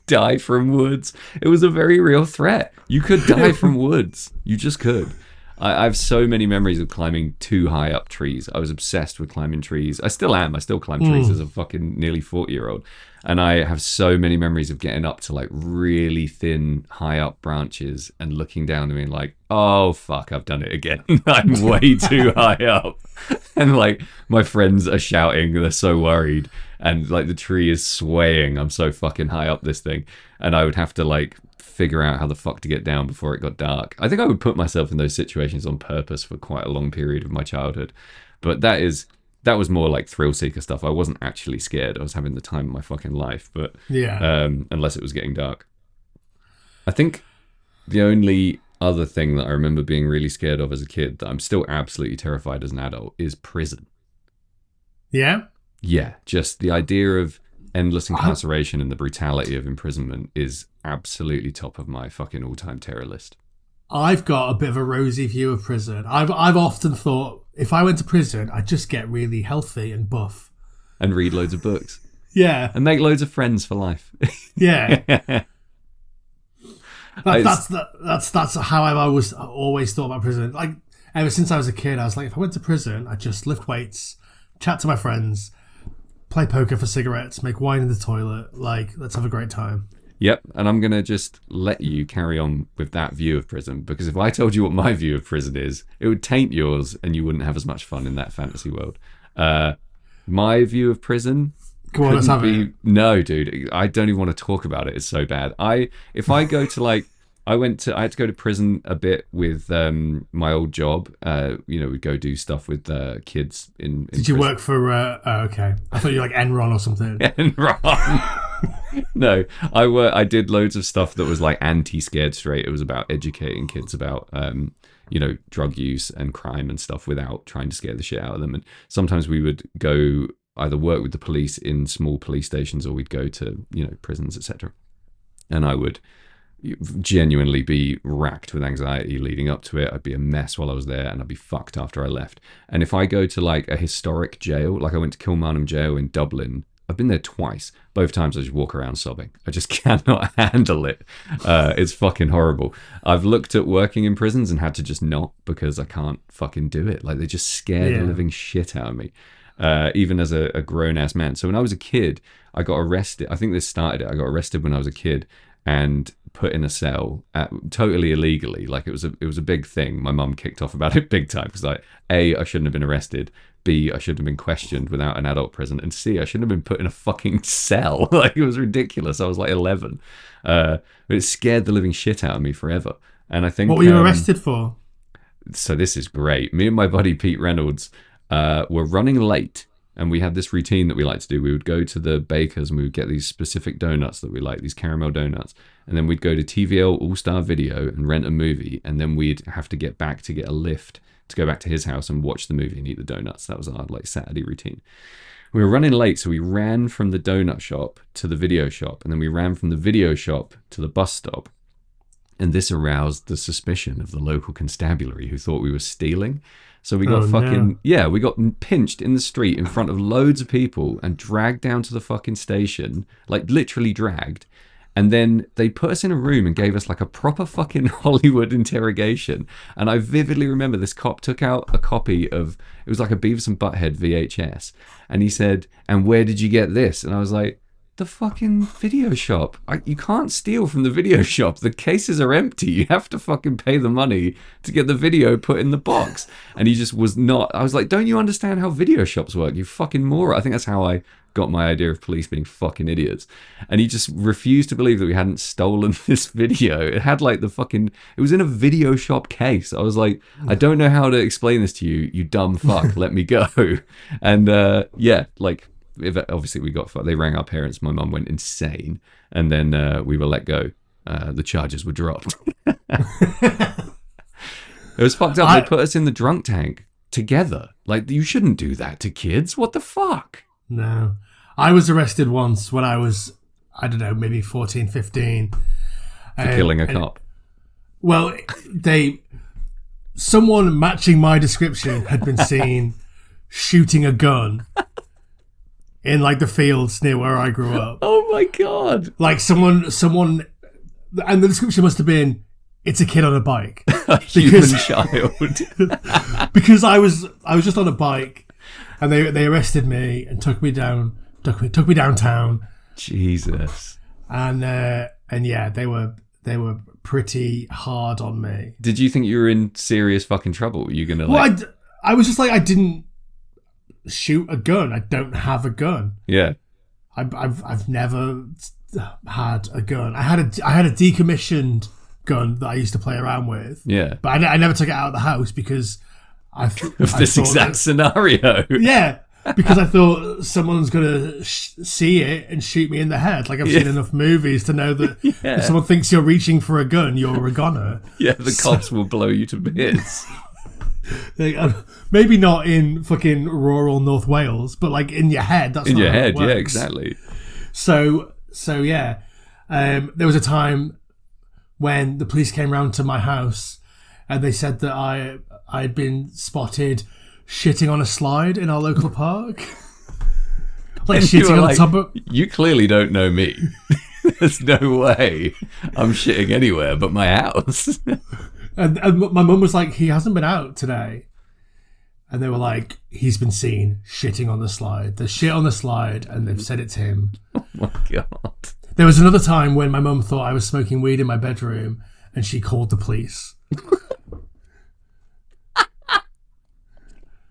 die from woods. It was a very real threat. You could die from woods. You just could. I have so many memories of climbing too high up trees. I was obsessed with climbing trees. I still am. I still climb trees as a fucking nearly 40-year-old. And I have so many memories of getting up to like really thin, high up branches and looking down and being like, oh, fuck, I've done it again. I'm way too high up. And like my friends are shouting. They're so worried. And like the tree is swaying. I'm so fucking high up this thing. And I would have to like figure out how the fuck to get down before it got dark. I think I would put myself in those situations on purpose for quite a long period of my childhood. But that was more like thrill seeker stuff. I wasn't actually scared. I was having the time of my fucking life. But unless it was getting dark. I think the only other thing that I remember being really scared of as a kid that I'm still absolutely terrified as an adult is prison. Yeah? Yeah, just the idea of endless incarceration and the brutality of imprisonment is absolutely top of my fucking all-time terror list. I've got a bit of a rosy view of prison. I've often thought, if I went to prison, I'd just get really healthy and buff. And read loads of books. Yeah. And make loads of friends for life. Yeah. That's how I've always thought about prison. Like ever since I was a kid, I was like, if I went to prison, I'd just lift weights, chat to my friends, play poker for cigarettes, make wine in the toilet. Like, let's have a great time. Yep, and I'm going to just let you carry on with that view of prison, because if I told you what my view of prison is, it would taint yours and you wouldn't have as much fun in that fantasy world. My view of prison... Come on, let's have it. No, dude, I don't even want to talk about it. It's so bad. If I go to like... I had to go to prison a bit with my old job. We'd go do stuff with kids in Did you prison. work for... okay. I thought you were like Enron or something. Enron. No, I did loads of stuff that was like anti-scared straight. It was about educating kids about, drug use and crime and stuff without trying to scare the shit out of them. And sometimes we would go either work with the police in small police stations or we'd go to, prisons, etc. And I would genuinely be racked with anxiety leading up to it. I'd be a mess while I was there and I'd be fucked after I left. And if I go to like a historic jail, like I went to Kilmarnock Jail in Dublin, I've been there twice. Both times I just walk around sobbing. I just cannot handle it. It's fucking horrible. I've looked at working in prisons and had to just not, because I can't fucking do it. Like, they just scare the living shit out of me, even as a grown-ass man. So when I was a kid, I got arrested. I think this started it. I got arrested when I was a kid and put in a cell totally illegally. Like, it was a big thing. My mum kicked off about it big time because I shouldn't have been arrested. B, I shouldn't have been questioned without an adult present. And C, I shouldn't have been put in a fucking cell. Like, it was ridiculous. I was like 11. But it scared the living shit out of me forever. And I think... What were you arrested for? So this is great. Me and my buddy Pete Reynolds were running late. And we had this routine that we like to do. We would go to the baker's and we would get these specific donuts that we like, these caramel donuts. And then we'd go to TVL All-Star Video and rent a movie. And then we'd have to get back to get a lift to go back to his house and watch the movie and eat the donuts. That was our like Saturday routine. We were running late, so we ran from the donut shop to the video shop, and then we ran from the video shop to the bus stop. And this aroused the suspicion of the local constabulary, who thought we were stealing. So we got we got pinched in the street in front of loads of people and dragged down to the fucking station, like literally dragged. And then they put us in a room and gave us like a proper fucking Hollywood interrogation. And I vividly remember this cop took out a copy of, it was like a Beavis and Butthead VHS. And he said, "And where did you get this?" And I was like, "The fucking video shop. You can't steal from the video shop. The cases are empty. You have to fucking pay the money to get the video put in the box." And he just was not, I was like, "Don't you understand how video shops work? You fucking moron." I think that's how I got my idea of police being fucking idiots. And he just refused to believe that we hadn't stolen this video. It had like it was in a video shop case. I was like, "I don't know how to explain this to you, you dumb fuck. Let me go." And obviously they rang our parents. My mum went insane, and then we were let go. The charges were dropped. It was fucked up. They put us in the drunk tank together. Like, you shouldn't do that to kids. What the fuck? No. I was arrested once when I was, I don't know, maybe 14, 15. For killing a cop. Well, someone matching my description had been seen shooting a gun in like the fields near where I grew up. Oh my God. Like someone, and the description must have been, "It's a kid on a bike." A human child. Because I was just on a bike, and they arrested me and took me downtown. Jesus. And yeah, they were pretty hard on me. Did you think you were in serious fucking trouble? Were you gonna like? Well, I was just like, I didn't shoot a gun. I don't have a gun. Yeah. I've never had a gun. I had a decommissioned gun that I used to play around with. Yeah. But I never took it out of the house because this exact scenario. Yeah. Because I thought someone's going to see it and shoot me in the head. Like, I've seen enough movies to know that if someone thinks you're reaching for a gun, you're a gunner. Yeah, the cops will blow you to bits. Maybe not in fucking rural North Wales, but like in your head. That's in your head, yeah, exactly. So yeah. There was a time when the police came round to my house and they said that I'd been spotted shitting on a slide in our local park. Like, shitting on top of... You clearly don't know me. There's no way I'm shitting anywhere but my house. And my mum was like, he hasn't been out today. And they were like, he's been seen shitting on the slide. There's shit on the slide, and they've said it to him. Oh my God. There was another time when my mum thought I was smoking weed in my bedroom, and she called the police.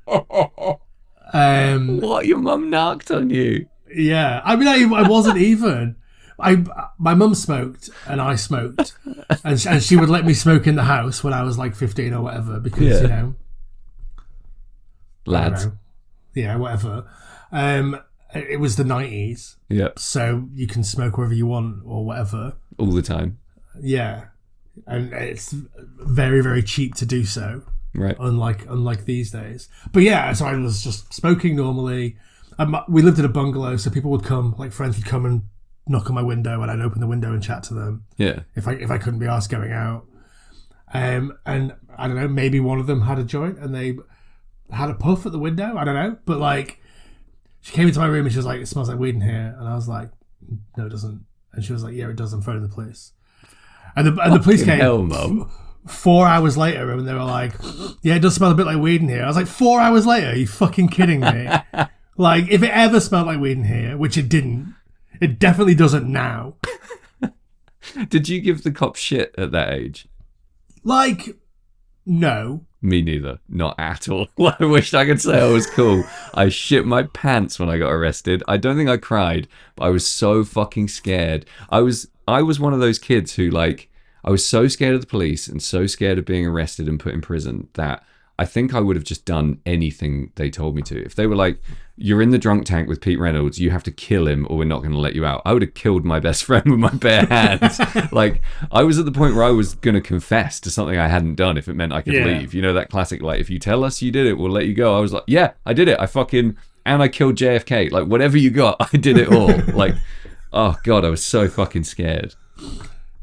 What? Your mum knocked on you? Yeah. I mean, I wasn't even. My mum smoked and I smoked, and she would let me smoke in the house when I was like 15 or whatever, because you know, lads, yeah, whatever. It was the 90s, yep. So you can smoke wherever you want or whatever, all the time. Yeah, and it's very, very cheap to do so, right? Unlike these days. But yeah, so I was just smoking normally. We lived in a bungalow, so people would come, like friends would come and knock on my window, and I'd open the window and chat to them. Yeah. If I couldn't be asked going out. And I don't know, maybe one of them had a joint and they had a puff at the window. I don't know. But like, she came into my room and she was like, it smells like weed in here. And I was like, no, it doesn't. And she was like, yeah, it does. I'm phoning the police. And the police came. Hell, Mum. 4 hours later, and they were like, yeah, it does smell a bit like weed in here. I was like, 4 hours later? Are you fucking kidding me? Like, if it ever smelled like weed in here, which it didn't, it definitely doesn't now. Did you give the cops shit at that age? Like, no. Me neither. Not at all. I wish I could say I was cool. I shit my pants when I got arrested. I don't think I cried, but I was so fucking scared. I was one of those kids who, like, I was so scared of the police and so scared of being arrested and put in prison that I think I would have just done anything they told me to. If they were like, you're in the drunk tank with Pete Reynolds, you have to kill him or we're not going to let you out, I would have killed my best friend with my bare hands. Like, I was at the point where I was going to confess to something I hadn't done if it meant I could leave. You know, that classic, like, if you tell us you did it, we'll let you go. I was like, yeah, I did it. And I killed JFK. Like, whatever you got, I did it all. Like, oh God, I was so fucking scared.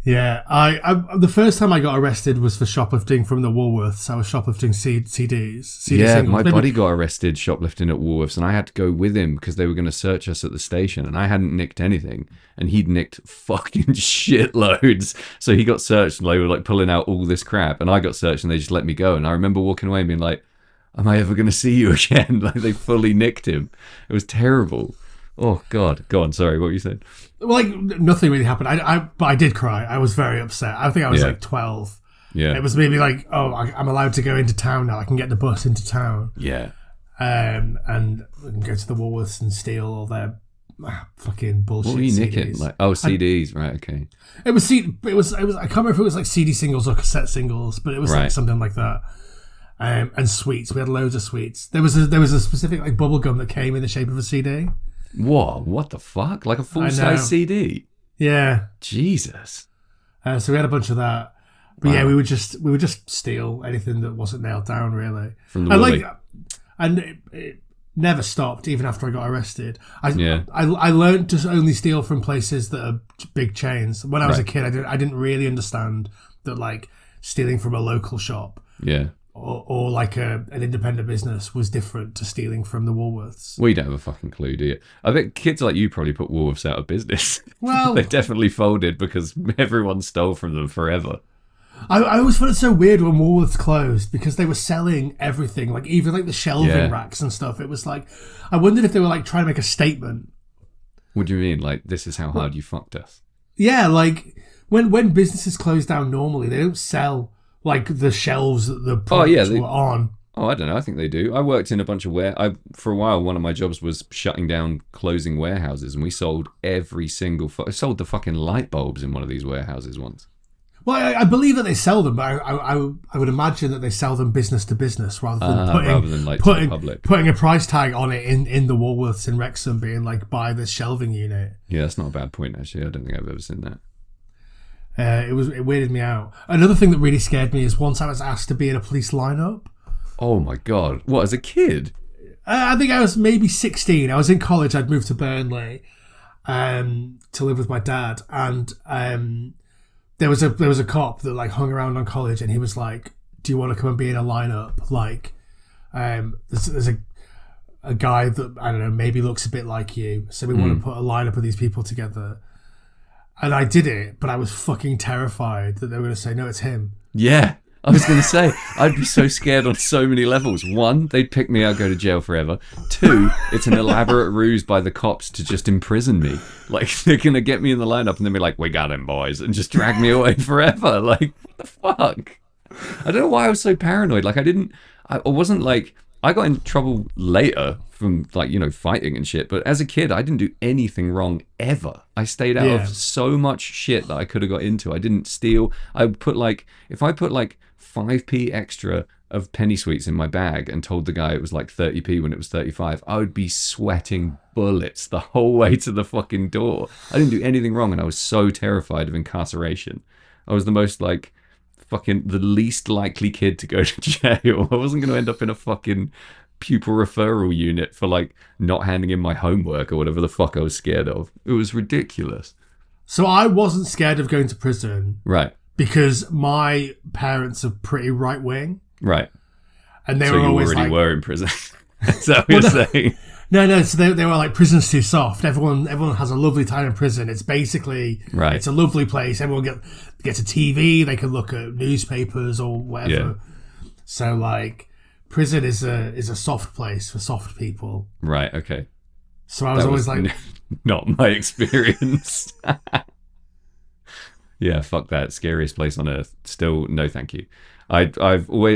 Yeah, I the first time I got arrested was for shoplifting from the Woolworths. I was shoplifting CDs. Singles. My buddy got arrested shoplifting at Woolworths, and I had to go with him because they were going to search us at the station, and I hadn't nicked anything, and he'd nicked fucking shitloads. So he got searched, and they were like pulling out all this crap, and I got searched, and they just let me go. And I remember walking away and being like, "Am I ever going to see you again?" Like, they fully nicked him. It was terrible. Oh God, go on. Sorry, what you said? Well, like, nothing really happened. But I did cry. I was very upset. I think I was like 12. Yeah. It was maybe like, oh, I'm allowed to go into town now. I can get the bus into town. Yeah. And go to the Woolworths and steal all their fucking bullshit. What were you CDs. nicking? Like, oh, CDs, right? Okay. It was. I can't remember if it was like CD singles or cassette singles, but it was like something like that. And sweets. We had loads of sweets. There was a specific like bubble gum that came in the shape of a CD. What the fuck? Like a full-size CD? Yeah. Jesus. So we had a bunch of that. But yeah, we would just steal anything that wasn't nailed down, really. From the and it never stopped, even after I got arrested. I learned to only steal from places that are big chains. When I was a kid, I didn't really understand that, like, stealing from a local shop. Yeah. Or like an independent business was different to stealing from the Woolworths. Well, you don't have a fucking clue, do you? I bet kids like you probably put Woolworths out of business. Well, they definitely folded because everyone stole from them forever. I always found it so weird when Woolworths closed because they were selling everything, like even like the shelving racks and stuff. It was like, I wondered if they were like trying to make a statement. What do you mean? Like, this is how hard you fucked us? Yeah, like when businesses close down normally, they don't sell like the shelves that the products were on. Oh, I don't know. I think they do. I worked in a bunch of for a while, one of my jobs was shutting down, closing warehouses, and we sold every single... sold the fucking light bulbs in one of these warehouses once. Well, I believe that they sell them, but I would imagine that they sell them business to business rather than putting a price tag on it in the Woolworths in Wrexham, being like, buy this shelving unit. Yeah, that's not a bad point, actually. I don't think I've ever seen that. It weirded me out. Another thing that really scared me is once I was asked to be in a police lineup. Oh my God. What, as a kid? I think I was maybe 16. I was in college. I'd moved to Burnley to live with my dad. And there was a cop that like hung around on college, and he was like, do you want to come and be in a lineup? Like, there's a guy that, I don't know, maybe looks a bit like you. So we want to put a lineup of these people together. And I did it, but I was fucking terrified that they were going to say, no, it's him. Yeah. I was going to say, I'd be so scared on so many levels. One, they'd pick me, I'd go to jail forever. Two, it's an elaborate ruse by the cops to just imprison me. Like, they're going to get me in the lineup and then be like, we got him, boys, and just drag me away forever. Like, what the fuck? I don't know why I was so paranoid. Like, I wasn't like, I got in trouble later from, like, you know, fighting and shit. But as a kid, I didn't do anything wrong ever. I stayed out of so much shit that I could have got into. I didn't steal. If I put 5p extra of penny sweets in my bag and told the guy it was like 30p when it was 35, I would be sweating bullets the whole way to the fucking door. I didn't do anything wrong, and I was so terrified of incarceration. I was the most like fucking the least likely kid to go to jail. I wasn't going to end up in a fucking pupil referral unit for like not handing in my homework or whatever the fuck I was scared of. It was ridiculous. So I wasn't scared of going to prison. Right. Because my parents are pretty right wing. Right. And they were always already like, were in prison. Is that what you're saying? No. So they were like, prison's too soft. Everyone has a lovely time in prison. It's basically, It's a lovely place. Everyone gets a TV. They can look at newspapers or whatever. Yeah. So like, prison is a soft place for soft people. Right. Okay. So I was always like, not my experience. Yeah, fuck that. Scariest place on earth. Still, no thank you. I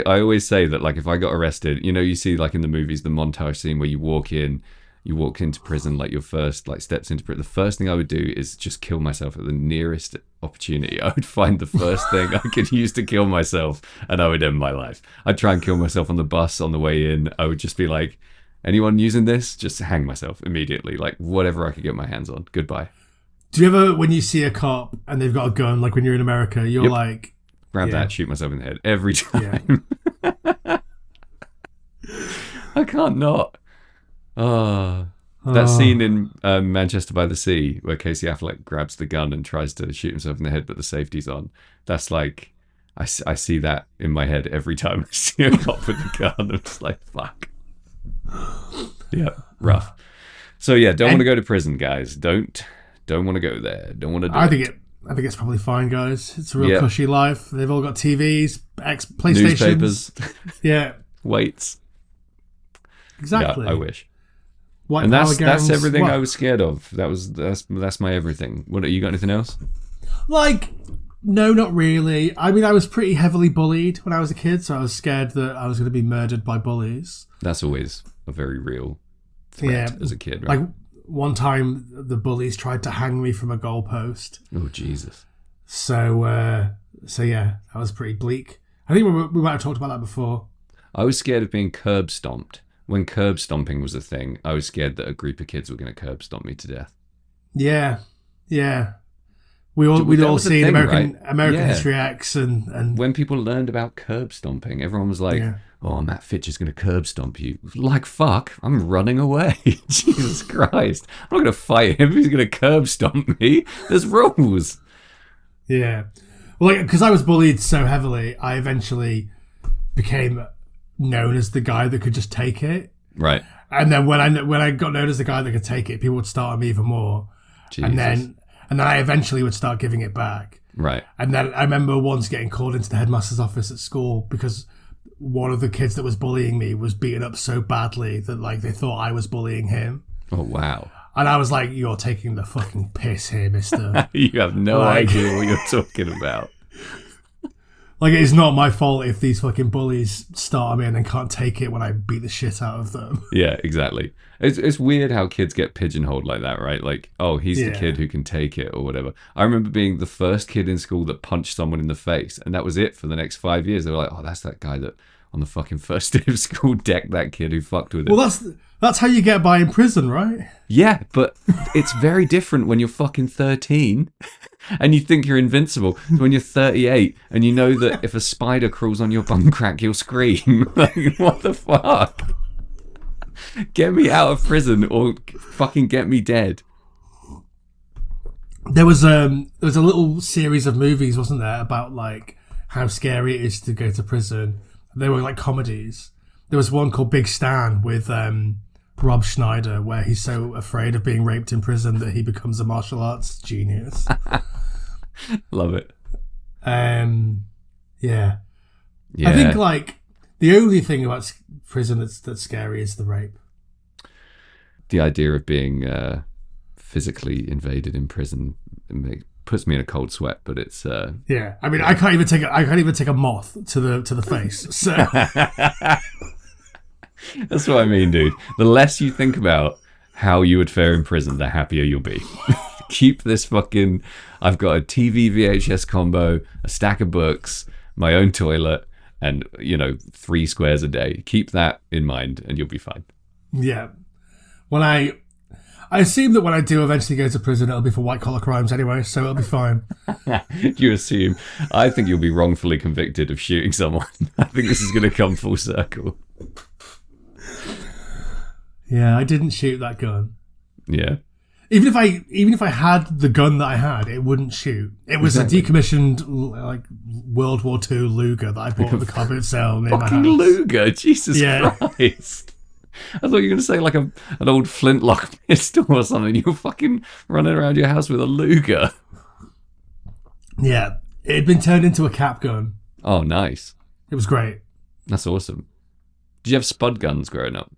always say that, like, if I got arrested, you know, you see like in the movies the montage scene where you walk into prison, like your first like steps into prison. The first thing I would do is just kill myself at the nearest opportunity. I would find the first thing I could use to kill myself, and I would end my life. I'd try and kill myself on the bus on the way in. I would just be like, anyone using this, just hang myself immediately. Like whatever I could get my hands on. Goodbye. Do you ever, when you see a cop and they've got a gun, like when you're in America, you're like... Grab that, shoot myself in the head every time. Yeah. I can't not. That scene in Manchester by the Sea where Casey Affleck grabs the gun and tries to shoot himself in the head, but the safety's on. That's like... I see that in my head every time I see a cop with a gun. I'm just like, fuck. Yeah, rough. So yeah, don't want to go to prison, guys. Don't want to go there. Don't want to do it. I think it's probably fine, guys. It's a real cushy life. They've all got TVs, PlayStations. Newspapers. Yeah. Weights. Exactly. Yeah, I wish. White and that's everything what? I was scared of. That's my everything. What, you got anything else? Like, no, not really. I mean, I was pretty heavily bullied when I was a kid, so I was scared that I was going to be murdered by bullies. That's always a very real threat as a kid, right? Like, one time, the bullies tried to hang me from a goalpost. Oh, Jesus. So yeah, that was pretty bleak. I think we might have talked about that before. I was scared of being curb stomped. When curb stomping was a thing, I was scared that a group of kids were going to curb stomp me to death. Yeah. We'd all seen American History X and when people learned about curb stomping, everyone was like, oh, Matt Fitcher's going to curb stomp you. Like, fuck, I'm running away. Jesus Christ. I'm not going to fight him. He's going to curb stomp me. There's rules. Yeah. Well, because I was bullied so heavily, I eventually became known as the guy that could just take it. Right. And then when I got known as the guy that could take it, people would start on me even more. Jesus. And then I eventually would start giving it back. Right. And then I remember once getting called into the headmaster's office at school because one of the kids that was bullying me was beaten up so badly that like they thought I was bullying him. Oh, wow. And I was like, you're taking the fucking piss here, mister. You have no idea what you're talking about. Like, it's not my fault if these fucking bullies start on me and then can't take it when I beat the shit out of them. Yeah, exactly. It's weird how kids get pigeonholed like that, right? Like, oh, he's the kid who can take it or whatever. I remember being the first kid in school that punched someone in the face, and that was it for the next 5 years. They were like, oh, that's that guy that on the fucking first day of school decked that kid who fucked with him. Well, that's how you get by in prison, right? Yeah, but it's very different when you're fucking 13 and you think you're invincible. When you're 38 and you know that if a spider crawls on your bum crack, you'll scream. Like, what the fuck? Get me out of prison or fucking get me dead. There was a little series of movies, wasn't there, about like how scary it is to go to prison. They were like comedies. There was one called Big Stan with Rob Schneider, where he's so afraid of being raped in prison that he becomes a martial arts genius. Love it. Yeah. I think like the only thing about prison that's scary is the rape. The idea of being physically invaded in prison puts me in a cold sweat, but it's yeah. I mean, I can't even take a moth to the face. So that's what I mean, dude. The less you think about how you would fare in prison, the happier you'll be. Keep this fucking... I've got a TV VHS combo, a stack of books, my own toilet, and, 3 squares a day. Keep that in mind and you'll be fine. Yeah. When I assume that when I do eventually go to prison, it'll be for white-collar crimes anyway, so it'll be fine. You assume. I think you'll be wrongfully convicted of shooting someone. I think this is going to come full circle. Yeah, I didn't shoot that gun. Yeah. Even if I had the gun that I had, it wouldn't shoot. It was a decommissioned like World War II Luger that I bought at the car boot sale near my house. Luger, Jesus Christ! I thought you were going to say like an old flintlock pistol or something. You're fucking running around your house with a Luger. Yeah, it had been turned into a cap gun. Oh, nice! It was great. That's awesome. Did you have spud guns growing up?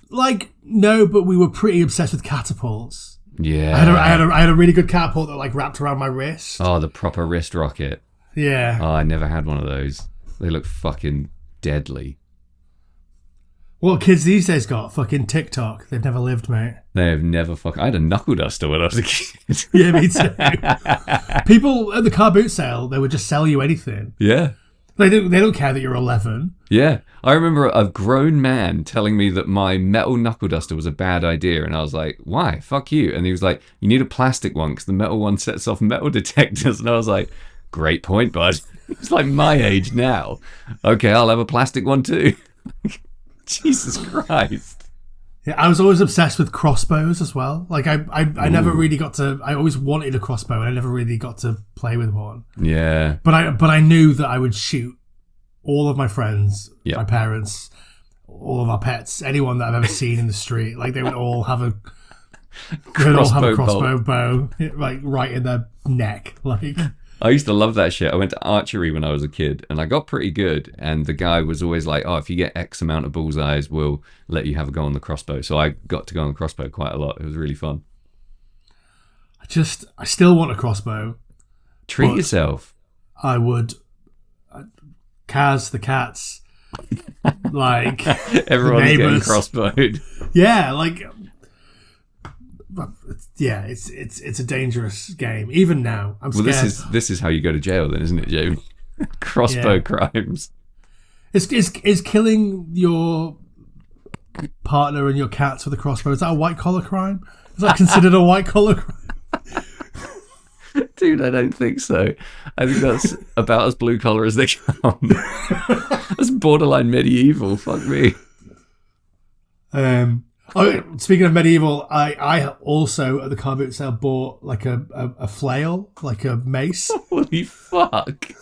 Like, no, but we were pretty obsessed with catapults. Yeah. I had a really good catapult that like wrapped around my wrist. Oh, the proper wrist rocket. Yeah. Oh, I never had one of those. They look fucking deadly. What kids these days got? Fucking TikTok. They've never lived, mate. They have never I had a knuckle duster when I was a kid. Yeah, me too. People at the car boot sale, they would just sell you anything. Yeah. They don't care that you're 11. Yeah. I remember a grown man telling me that my metal knuckle duster was a bad idea. And I was like, why? Fuck you. And he was like, you need a plastic one because the metal one sets off metal detectors. And I was like, great point, bud. It's like my age now. Okay, I'll have a plastic one too. Jesus Christ. Yeah, I was always obsessed with crossbows as well. Like I never really got to. I always wanted a crossbow, and I never really got to play with one. Yeah. But I knew that I would shoot all of my friends, my parents, all of our pets, anyone that I've ever seen in the street. Like they would all have a crossbow bow, like right in their neck. Like I used to love that shit. I went to archery when I was a kid and I got pretty good. And the guy was always like, oh, if you get X amount of bullseyes, we'll let you have a go on the crossbow. So I got to go on the crossbow quite a lot. It was really fun. I still want a crossbow. Treat yourself. I would. Kaz, the cats, like everyone's getting crossbowed. Yeah, like. Yeah, it's a dangerous game. Even now, I'm scared. This is how you go to jail, then, isn't it, Jamie? Crossbow crimes. Is killing your partner and your cats with a crossbow, is that a white collar crime? Is that considered a white collar crime? Dude, I don't think so. I think that's about as blue collar as they come. That's borderline medieval. Fuck me. Speaking of medieval, I also at the car boot sale bought like a flail, like a mace. Holy fuck!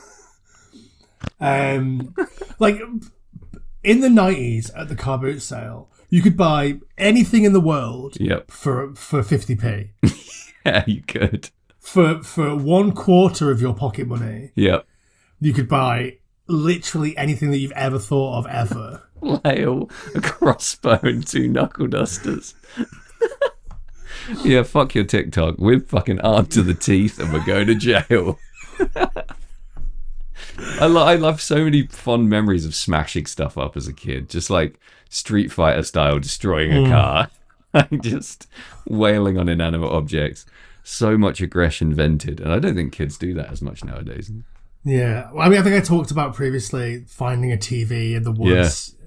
Like in the 90s at the car boot sale, you could buy anything in the world. Yep. For 50p. Yeah, you could. For 1/4 of your pocket money. Yep. You could buy literally anything that you've ever thought of ever. Flail, a crossbow, and 2 knuckle dusters. Yeah, fuck your TikTok. We're fucking armed to the teeth and we're going to jail. I love so many fond memories of smashing stuff up as a kid. Just like Street Fighter style, destroying a car. Like just wailing on inanimate objects. So much aggression vented. And I don't think kids do that as much nowadays. Yeah. Well, I mean, I think I talked about previously finding a TV in the woods. Yeah.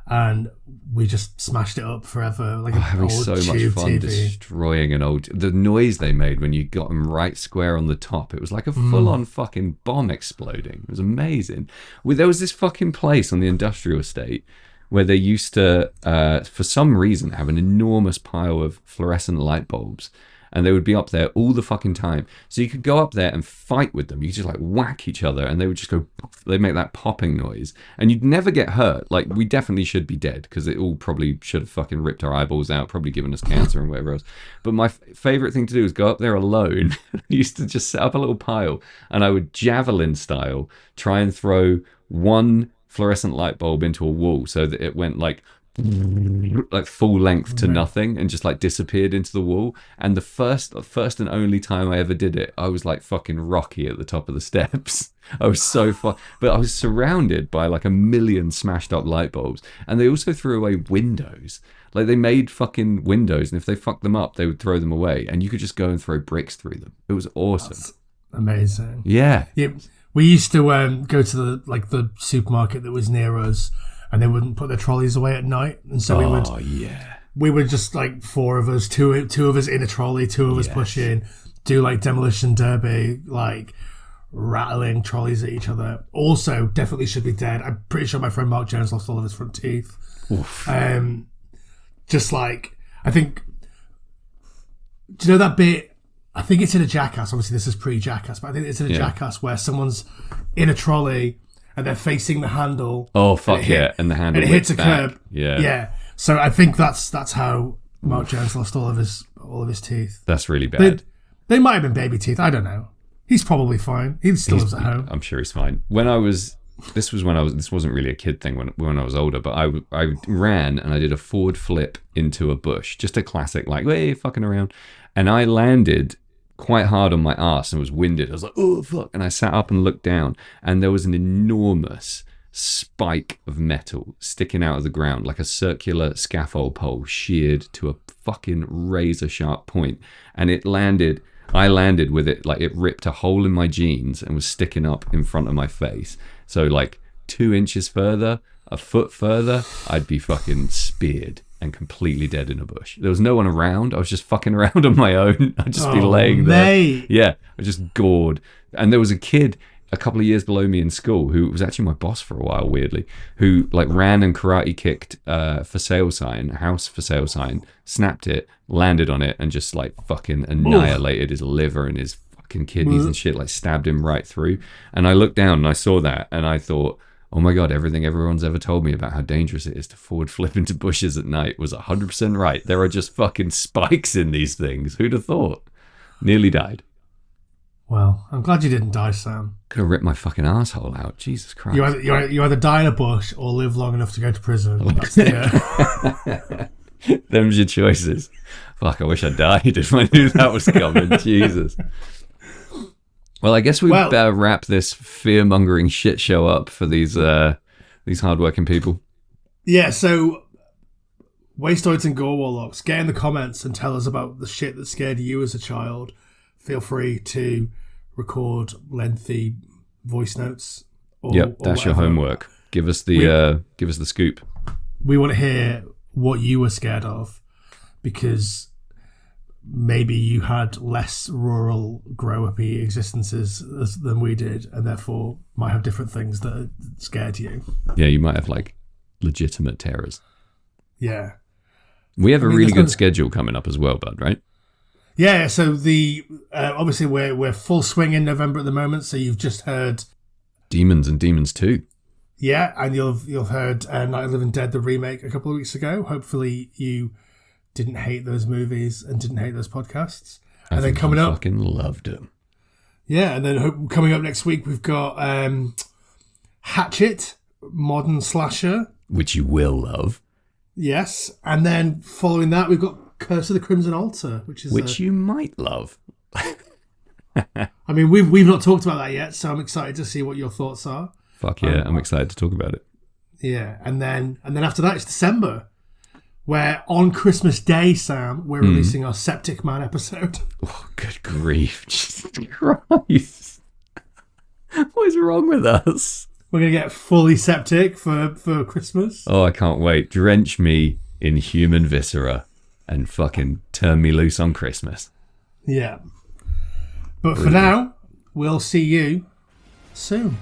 And we just smashed it up forever. Like having so much fun TV. Destroying an old... The noise they made when you got them right square on the top. It was like a full-on fucking bomb exploding. It was amazing. There was this fucking place on the industrial estate where they used to, for some reason, have an enormous pile of fluorescent light bulbs. and they would be up there all the fucking time. So you could go up there and fight with them. You could just like whack each other, and they would just go. They'd make that popping noise, and you'd never get hurt. Like, we definitely should be dead because it all probably should have fucking ripped our eyeballs out, probably given us cancer and whatever else. But my favorite thing to do is go up there alone. I used to just set up a little pile, and I would javelin style try and throw one fluorescent light bulb into a wall so that it went like full length to nothing and just like disappeared into the wall. And the first and only time I ever did it, I was like fucking Rocky at the top of the steps. I was so far, but I was surrounded by like a million smashed up light bulbs, and they also threw away windows. Like, they made fucking windows, and if they fucked them up, they would throw them away, and you could just go and throw bricks through them. It was awesome. That's amazing. Yeah. We used to go to the supermarket that was near us, and they wouldn't put their trolleys away at night, and so we would just like four of us, two of us in a trolley, two of us pushing, do like demolition derby, like rattling trolleys at each other. Also, definitely should be dead. I'm pretty sure my friend Mark Jones lost all of his front teeth. Oof. Just like, I think, do you know that bit? I think it's in a Jackass. Obviously, this is pre-Jackass, but I think it's in a Jackass where someone's in a trolley and they're facing the handle. Oh, fuck yeah. And the handle and it hits a back. curb. Yeah. Yeah. So I think that's how Mark Jones lost all of his teeth. That's really bad. They might have been baby teeth. I don't know. He's probably fine. He still lives at home. I'm sure he's fine. This wasn't really a kid thing when I was older, but I ran and I did a forward flip into a bush. Just a classic, like, way fucking around. And I landed quite hard on my ass and was winded. I was like, oh, fuck. And I sat up and looked down, and there was an enormous spike of metal sticking out of the ground, like a circular scaffold pole sheared to a fucking razor sharp point. And I landed with it, like it ripped a hole in my jeans and was sticking up in front of my face. So like 2 inches further, a foot further, I'd be fucking speared and completely dead in a bush. There was no one around. I was just fucking around on my own. I'd just be laying there. Mate. Yeah, I was just gored. And there was a kid a couple of years below me in school who was actually my boss for a while, weirdly, who like ran and karate kicked for sale sign, house for sale sign, snapped it, landed on it, and just like fucking annihilated his liver and his fucking kidneys and shit, like stabbed him right through. And I looked down and I saw that, and I thought, oh my God, everything everyone's ever told me about how dangerous it is to forward flip into bushes at night was 100% right. There are just fucking spikes in these things. Who'd have thought? Nearly died. Well, I'm glad you didn't die, Sam. Could have ripped my fucking asshole out. Jesus Christ. You either die in a bush or live long enough to go to prison. That's the, Them's your choices. Fuck, I wish I died if I knew that was coming. Jesus. Well, I guess we better wrap this fear-mongering shit show up for these hard-working people. Yeah, so Wastoids and Gore Warlocks, get in the comments and tell us about the shit that scared you as a child. Feel free to record lengthy voice notes. Yep, that's your homework. Give us the scoop. We want to hear what you were scared of, because maybe you had less rural grow-uppy existences than we did, and therefore might have different things that scared you. Yeah, you might have like legitimate terrors. Yeah. We have a really good schedule coming up as well, bud, right? Yeah, so the obviously we're full swing in November at the moment, so you've just heard Demons and Demons 2. Yeah, and you've heard Night of the Living Dead, the remake, a couple of weeks ago. Hopefully you didn't hate those movies and didn't hate those podcasts. And then coming up, fucking loved them. Yeah, and then coming up next week we've got Hatchet, modern slasher, which you will love. Yes, and then following that we've got Curse of the Crimson Altar, which you might love. I mean, we've not talked about that yet, so I'm excited to see what your thoughts are. Fuck yeah, I'm excited to talk about it. Yeah, and then after that it's December, where on Christmas Day, Sam, we're releasing our Septic Man episode. Oh, good grief. Jesus Christ. What is wrong with us? We're going to get fully septic for Christmas. Oh, I can't wait. Drench me in human viscera and fucking turn me loose on Christmas. Yeah. But for now, we'll see you soon.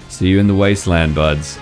See you in the wasteland, buds.